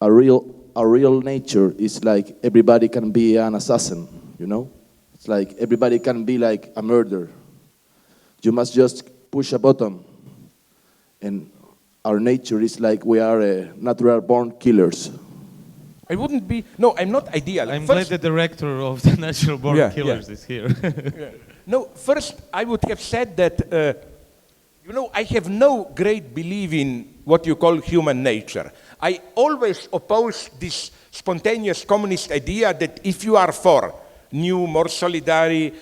A real nature is like everybody can be an assassin, you know? It's like everybody can be like a murderer. You must just push a button, and our nature is like we are natural born killers. I wouldn't be, no, I'm not ideal. I'm glad the director of the Natural Born Yeah, Killers yeah. is here. No, first I would have said that, you know, I have no great belief in what you call human nature. I always oppose this spontaneous communist idea that if you are for new, more solidary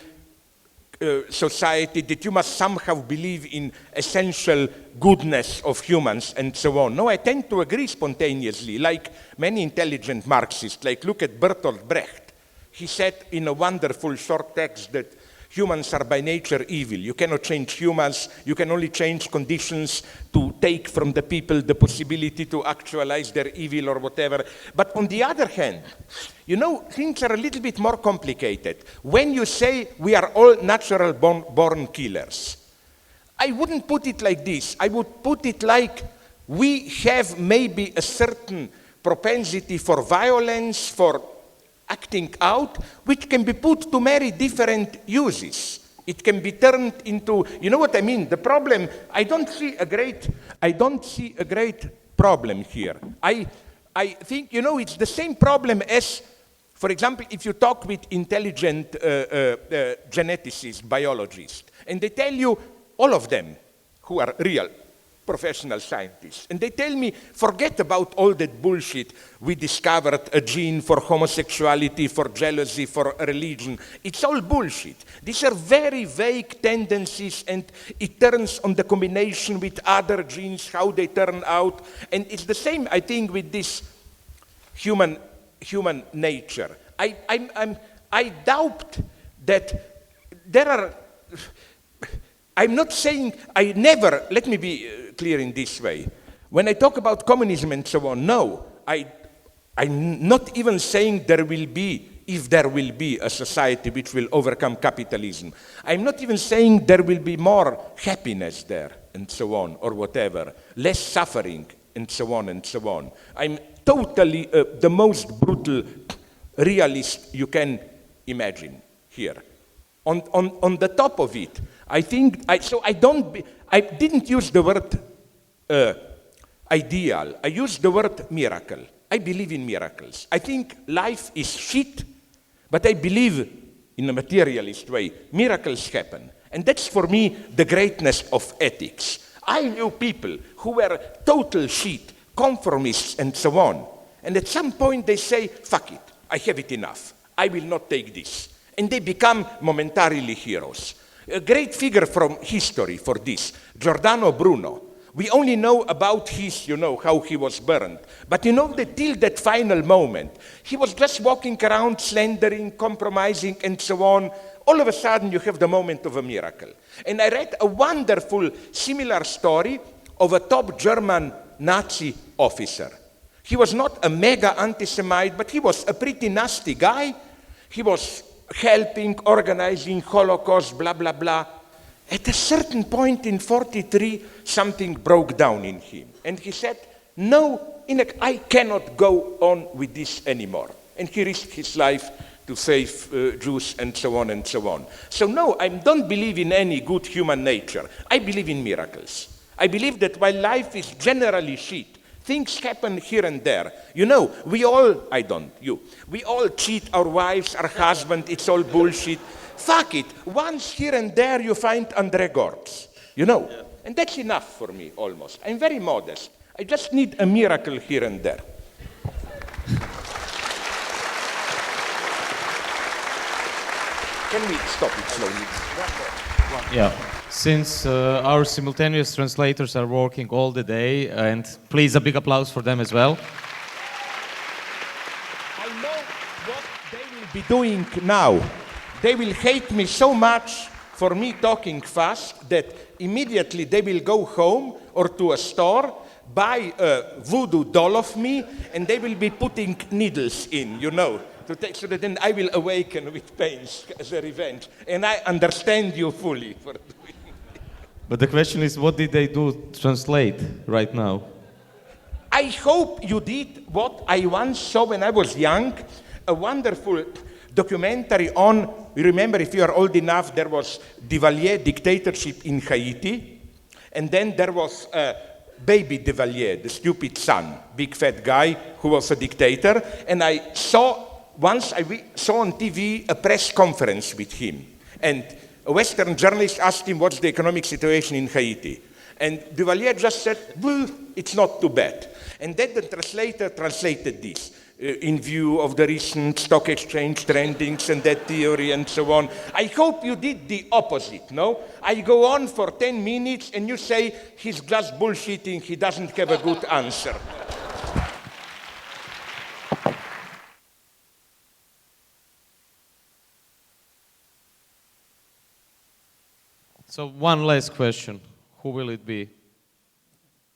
society, that you must somehow believe in essential goodness of humans and so on. No, I tend to agree spontaneously, like many intelligent Marxists. Like, look at Bertolt Brecht. He said in a wonderful short text that humans are by nature evil. You cannot change humans. You can only change conditions to take from the people the possibility to actualize their evil or whatever. But on the other hand, you know, things are a little bit more complicated. When you say we are all natural born killers, I wouldn't put it like this. I would put it like we have maybe a certain propensity for violence, for acting out, which can be put to many different uses. It can be turned into, you know what I mean? The problem, I don't see a great problem here. I think, you know, it's the same problem as, for example, if you talk with intelligent geneticists, biologists, and they tell you, all of them who are real professional scientists, and they tell me, forget about all that bullshit. We discovered a gene for homosexuality, for jealousy, for religion. It's all bullshit. These are very vague tendencies, and it turns on the combination with other genes, how they turn out. And it's the same, I think, with this human nature. I doubt that there are, I'm not saying, I never, let me be clear in this way. When I talk about communism and so on, no, I'm not even saying there will be, if there will be a society which will overcome capitalism. I'm not even saying there will be more happiness there and so on, or whatever, less suffering and so on and so on. I'm totally the most brutal realist you can imagine here. On the top of it, I think, I didn't use the word ideal. I used the word miracle. I believe in miracles. I think life is shit, but I believe in a materialist way. Miracles happen. And that's for me the greatness of ethics. I knew people who were total shit, conformists and so on. And at some point they say, fuck it, I have it enough. I will not take this. And they become momentarily heroes. A great figure from history for this, Giordano Bruno. We only know about his, you know, how he was burned. But you know that till that final moment, he was just walking around, slandering, compromising, and so on. All of a sudden, you have the moment of a miracle. And I read a wonderful, similar story of a top German Nazi officer. He was not a mega anti-Semite, but he was a pretty nasty guy. He was helping, organizing Holocaust, blah, blah, blah. At a certain point in 1943, something broke down in him. And he said, no, I cannot go on with this anymore. And he risked his life to save Jews and so on and so on. So no, I don't believe in any good human nature. I believe in miracles. I believe that while life is generally shit, things happen here and there. You know, we all cheat our wives, our husband, it's all bullshit. Fuck it. Once here and there you find Andre Gortz. You know, And that's enough for me, almost. I'm very modest. I just need a miracle here and there. Can we stop it slowly? Yeah. Since our simultaneous translators are working all the day, and please a big applause for them as well. I know what they will be doing now. They will hate me so much for me talking fast that immediately they will go home or to a store, buy a voodoo doll of me, and they will be putting needles in, so that then I will awaken with pains as a revenge. And I understand you fully for doing it. But the question is, what did they do translate right now? I hope you did what I once saw when I was young, a wonderful documentary on, remember if you are old enough, there was Duvalier dictatorship in Haiti, and then there was baby Duvalier, the stupid son, big fat guy who was a dictator, and I saw on TV a press conference with him, and a Western journalist asked him what's the economic situation in Haiti. And Duvalier just said, well, it's not too bad. And then the translator translated this in view of the recent stock exchange trendings and that theory and so on. I hope you did the opposite, no? I go on for 10 minutes and you say, he's just bullshitting, he doesn't have a good answer. So one last question. Who will it be?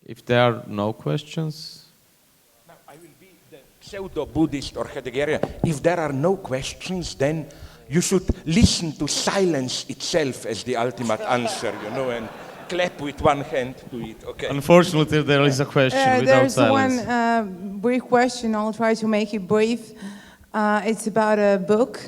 If there are no questions? Now, I will be the pseudo-Buddhist or Heideggerian. If there are no questions, then you should listen to silence itself as the ultimate answer, and clap with one hand to it. Okay. Unfortunately, there is a question without There's silence. one brief question. I'll try to make it brief. It's about a book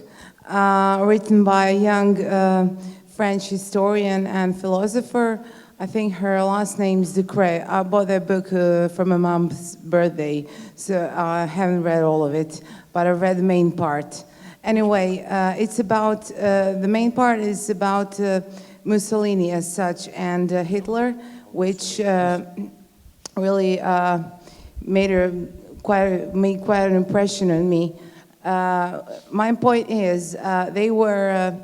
written by a young French historian and philosopher. I think her last name is Ducret. I bought that book for my mom's birthday, so I haven't read all of it, but I read the main part. Anyway, it's about, the main part is about Mussolini as such and Hitler, which really made quite an impression on me. My point is, they were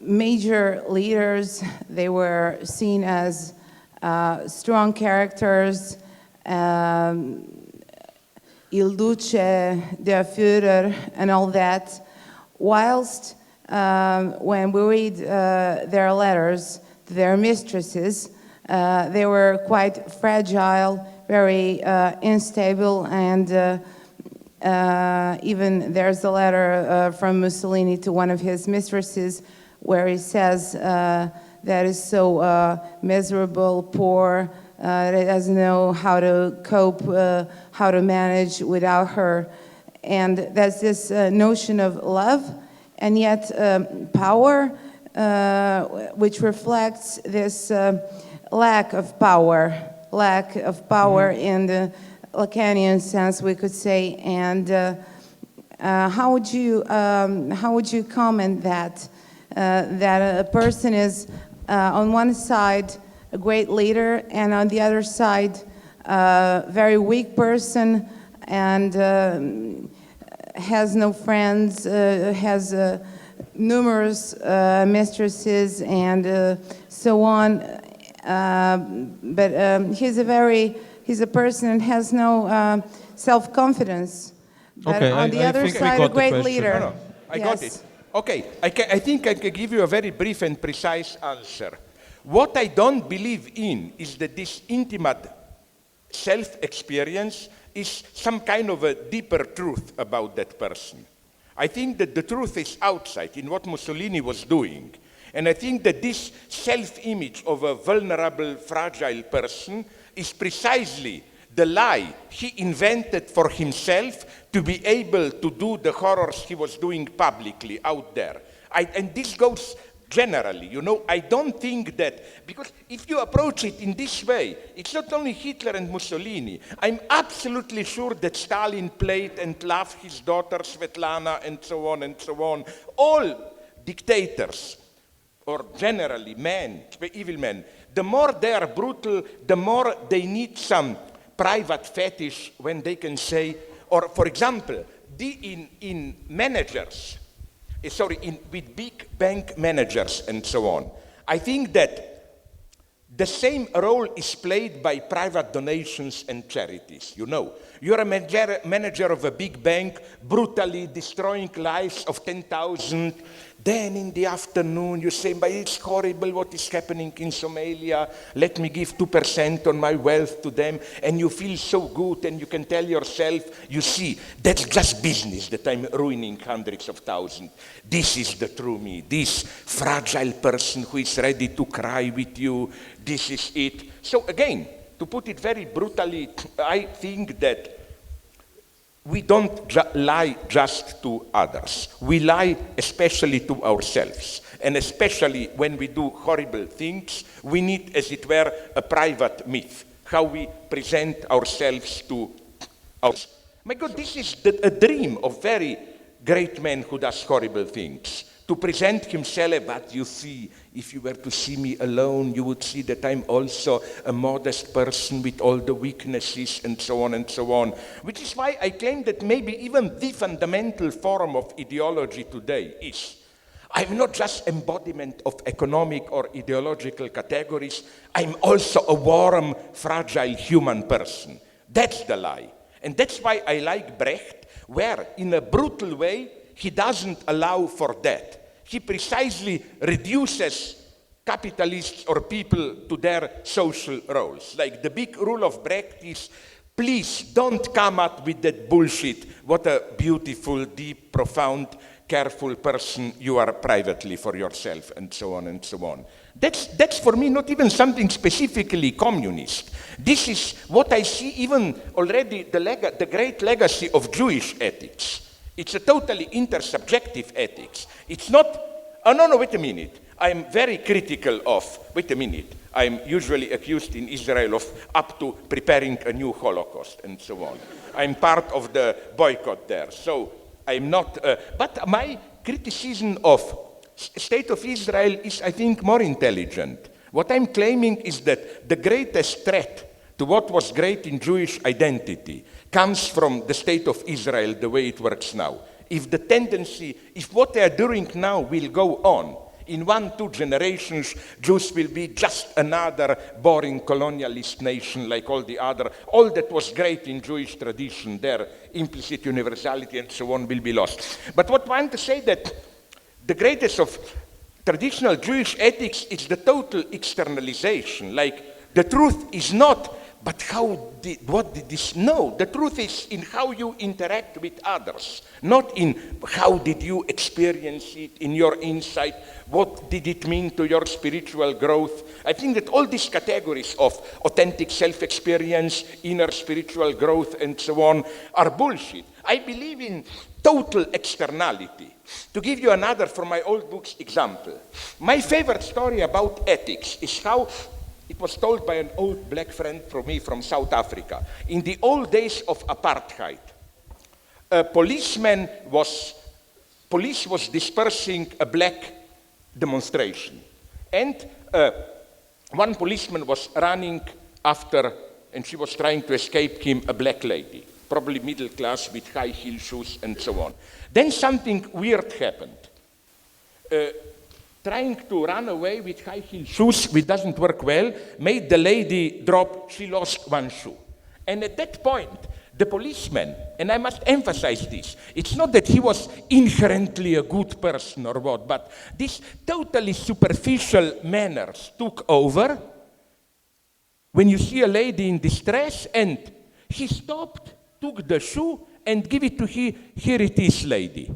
major leaders. They were seen as strong characters. Il Duce, der Führer, and all that. Whilst when we read their letters to their mistresses, they were quite fragile, very unstable, and even there's a letter from Mussolini to one of his mistresses where he says that is so miserable, poor, that he doesn't know how to cope, how to manage without her. And that's this notion of love, and yet power, which reflects this lack of power in the Lacanian sense, we could say. And how would you comment that a person is on one side a great leader, and on the other side a very weak person, and has no friends, has numerous mistresses, and so on. But he's a person and has no self-confidence. But Okay, on the I other think we side, a got the great question. leader. No, I got it. Okay, I think I can give you a very brief and precise answer. What I don't believe in is that this intimate self-experience is some kind of a deeper truth about that person. I think that the truth is outside, in what Mussolini was doing. And I think that this self-image of a vulnerable, fragile person is precisely the lie he invented for himself to be able to do the horrors he was doing publicly out there. And this goes generally, I don't think that, because if you approach it in this way, it's not only Hitler and Mussolini. I'm absolutely sure that Stalin played and loved his daughter Svetlana and so on and so on. All dictators, or generally men, evil men, the more they are brutal, the more they need some private fetish when they can say, or for example, in managers, with big bank managers and so on, I think that the same role is played by private donations and charities. You know, you're a manager of a big bank, brutally destroying lives of 10,000. Then in the afternoon you say, but it's horrible what is happening in Somalia. Let me give 2% on my wealth to them. And you feel so good and you can tell yourself, you see, that's just business that I'm ruining hundreds of thousands. This is the true me, this fragile person who is ready to cry with you. This is it. So again, to put it very brutally, I think that we don't lie just to others. We lie especially to ourselves. And especially when we do horrible things, we need, as it were, a private myth, how we present ourselves to ourselves. My God, this is a dream of very great man who does horrible things. To present himself, but you see, if you were to see me alone, you would see that I'm also a modest person with all the weaknesses and so on and so on. Which is why I claim that maybe even the fundamental form of ideology today is, I'm not just embodiment of economic or ideological categories, I'm also a warm, fragile human person. That's the lie. And that's why I like Brecht, where in a brutal way, he doesn't allow for that. He precisely reduces capitalists or people to their social roles. Like the big rule of Brecht is, please don't come up with that bullshit. What a beautiful, deep, profound, careful person you are privately for yourself, and so on and so on. That's for me not even something specifically communist. This is what I see even already the great legacy of Jewish ethics. It's a totally intersubjective ethics. It's not, oh no, wait a minute. I'm very critical of, wait a minute. I'm usually accused in Israel of up to preparing a new Holocaust and so on. I'm part of the boycott there. So I'm not, but my criticism of State of Israel is, I think, more intelligent. What I'm claiming is that the greatest threat to what was great in Jewish identity comes from the State of Israel the way it works now. If the tendency, if what they are doing now will go on, in 1-2 generations, Jews will be just another boring colonialist nation like all the other. All that was great in Jewish tradition, their implicit universality and so on, will be lost. But what I want to say that the greatest of traditional Jewish ethics is the total externalization. Like, the truth is not, but what did this? No, the truth is in how you interact with others, not in how did you experience it, in your insight, what did it mean to your spiritual growth. I think that all these categories of authentic self-experience, inner spiritual growth, and so on, are bullshit. I believe in total externality. To give you another from my old books example, my favorite story about ethics is how it was told by an old black friend from me from South Africa. In the old days of apartheid, police was dispersing a black demonstration. And one policeman was running after, and she was trying to escape him, a black lady, probably middle class with high heel shoes and so on. Then something weird happened. Trying to run away with high heel shoes, which doesn't work well, made the lady drop, she lost one shoe. And at that point, the policeman, and I must emphasize this, it's not that he was inherently a good person or what, but these totally superficial manners took over when you see a lady in distress, and he stopped, took the shoe, and give it to her, here it is, lady.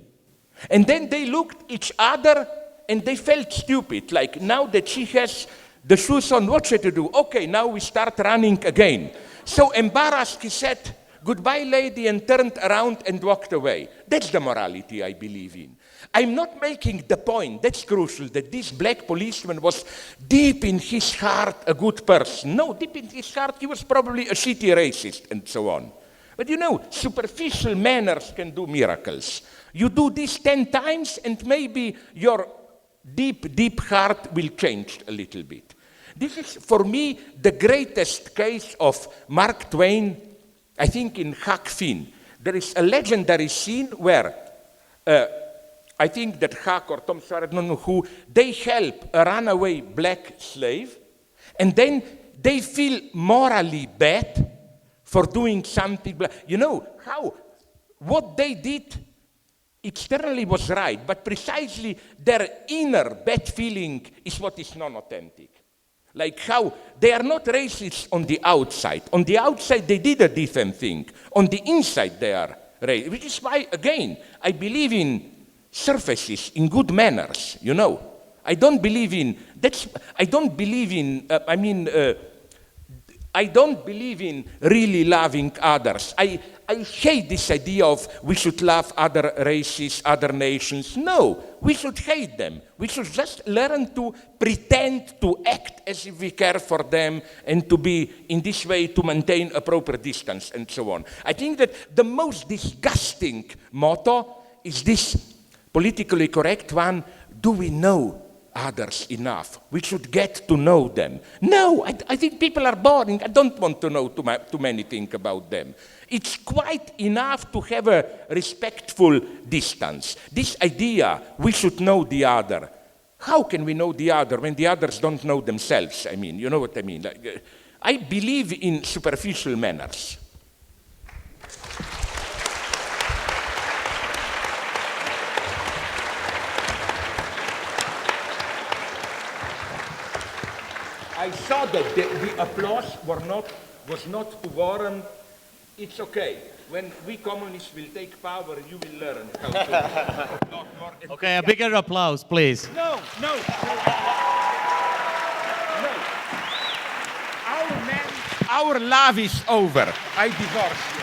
And then they looked each other, and they felt stupid, like now that she has the shoes on, what should I do? Okay, now we start running again. So embarrassed, he said, goodbye, lady, and turned around and walked away. That's the morality I believe in. I'm not making the point, that's crucial, that this black policeman was deep in his heart a good person. No, deep in his heart, he was probably a shitty racist and so on. But you know, superficial manners can do miracles. You do this 10 times and maybe your deep, deep heart will change a little bit. This is, for me, the greatest case of Mark Twain, I think, in Huck Finn. There is a legendary scene where I think that Huck or Tom Sawyer, I don't know who, they help a runaway black slave, and then they feel morally bad for doing something. You know how what they did externally was right, but precisely their inner bad feeling is what is non-authentic. Like how they are not racist on the outside. On the outside, they did a decent thing. On the inside, they are racist. Which is why, again, I believe in surfaces, in good manners, you know. I don't believe in, I don't believe in really loving others. I hate this idea of we should love other races, other nations. No, we should hate them. We should just learn to pretend to act as if we care for them and to be, in this way, to maintain a proper distance and so on. I think that the most disgusting motto is this politically correct one: do we know others enough? We should get to know them. No, I think people are boring. I don't want to know too many things about them. It's quite enough to have a respectful distance. This idea, we should know the other. How can we know the other when the others don't know themselves? I mean, you know what I mean? Like, I believe in superficial manners. I saw that the applause was not to Warren. It's okay. When we communists will take power, you will learn how to not more. Okay, a bigger applause, please. No. Our love is over. I divorced.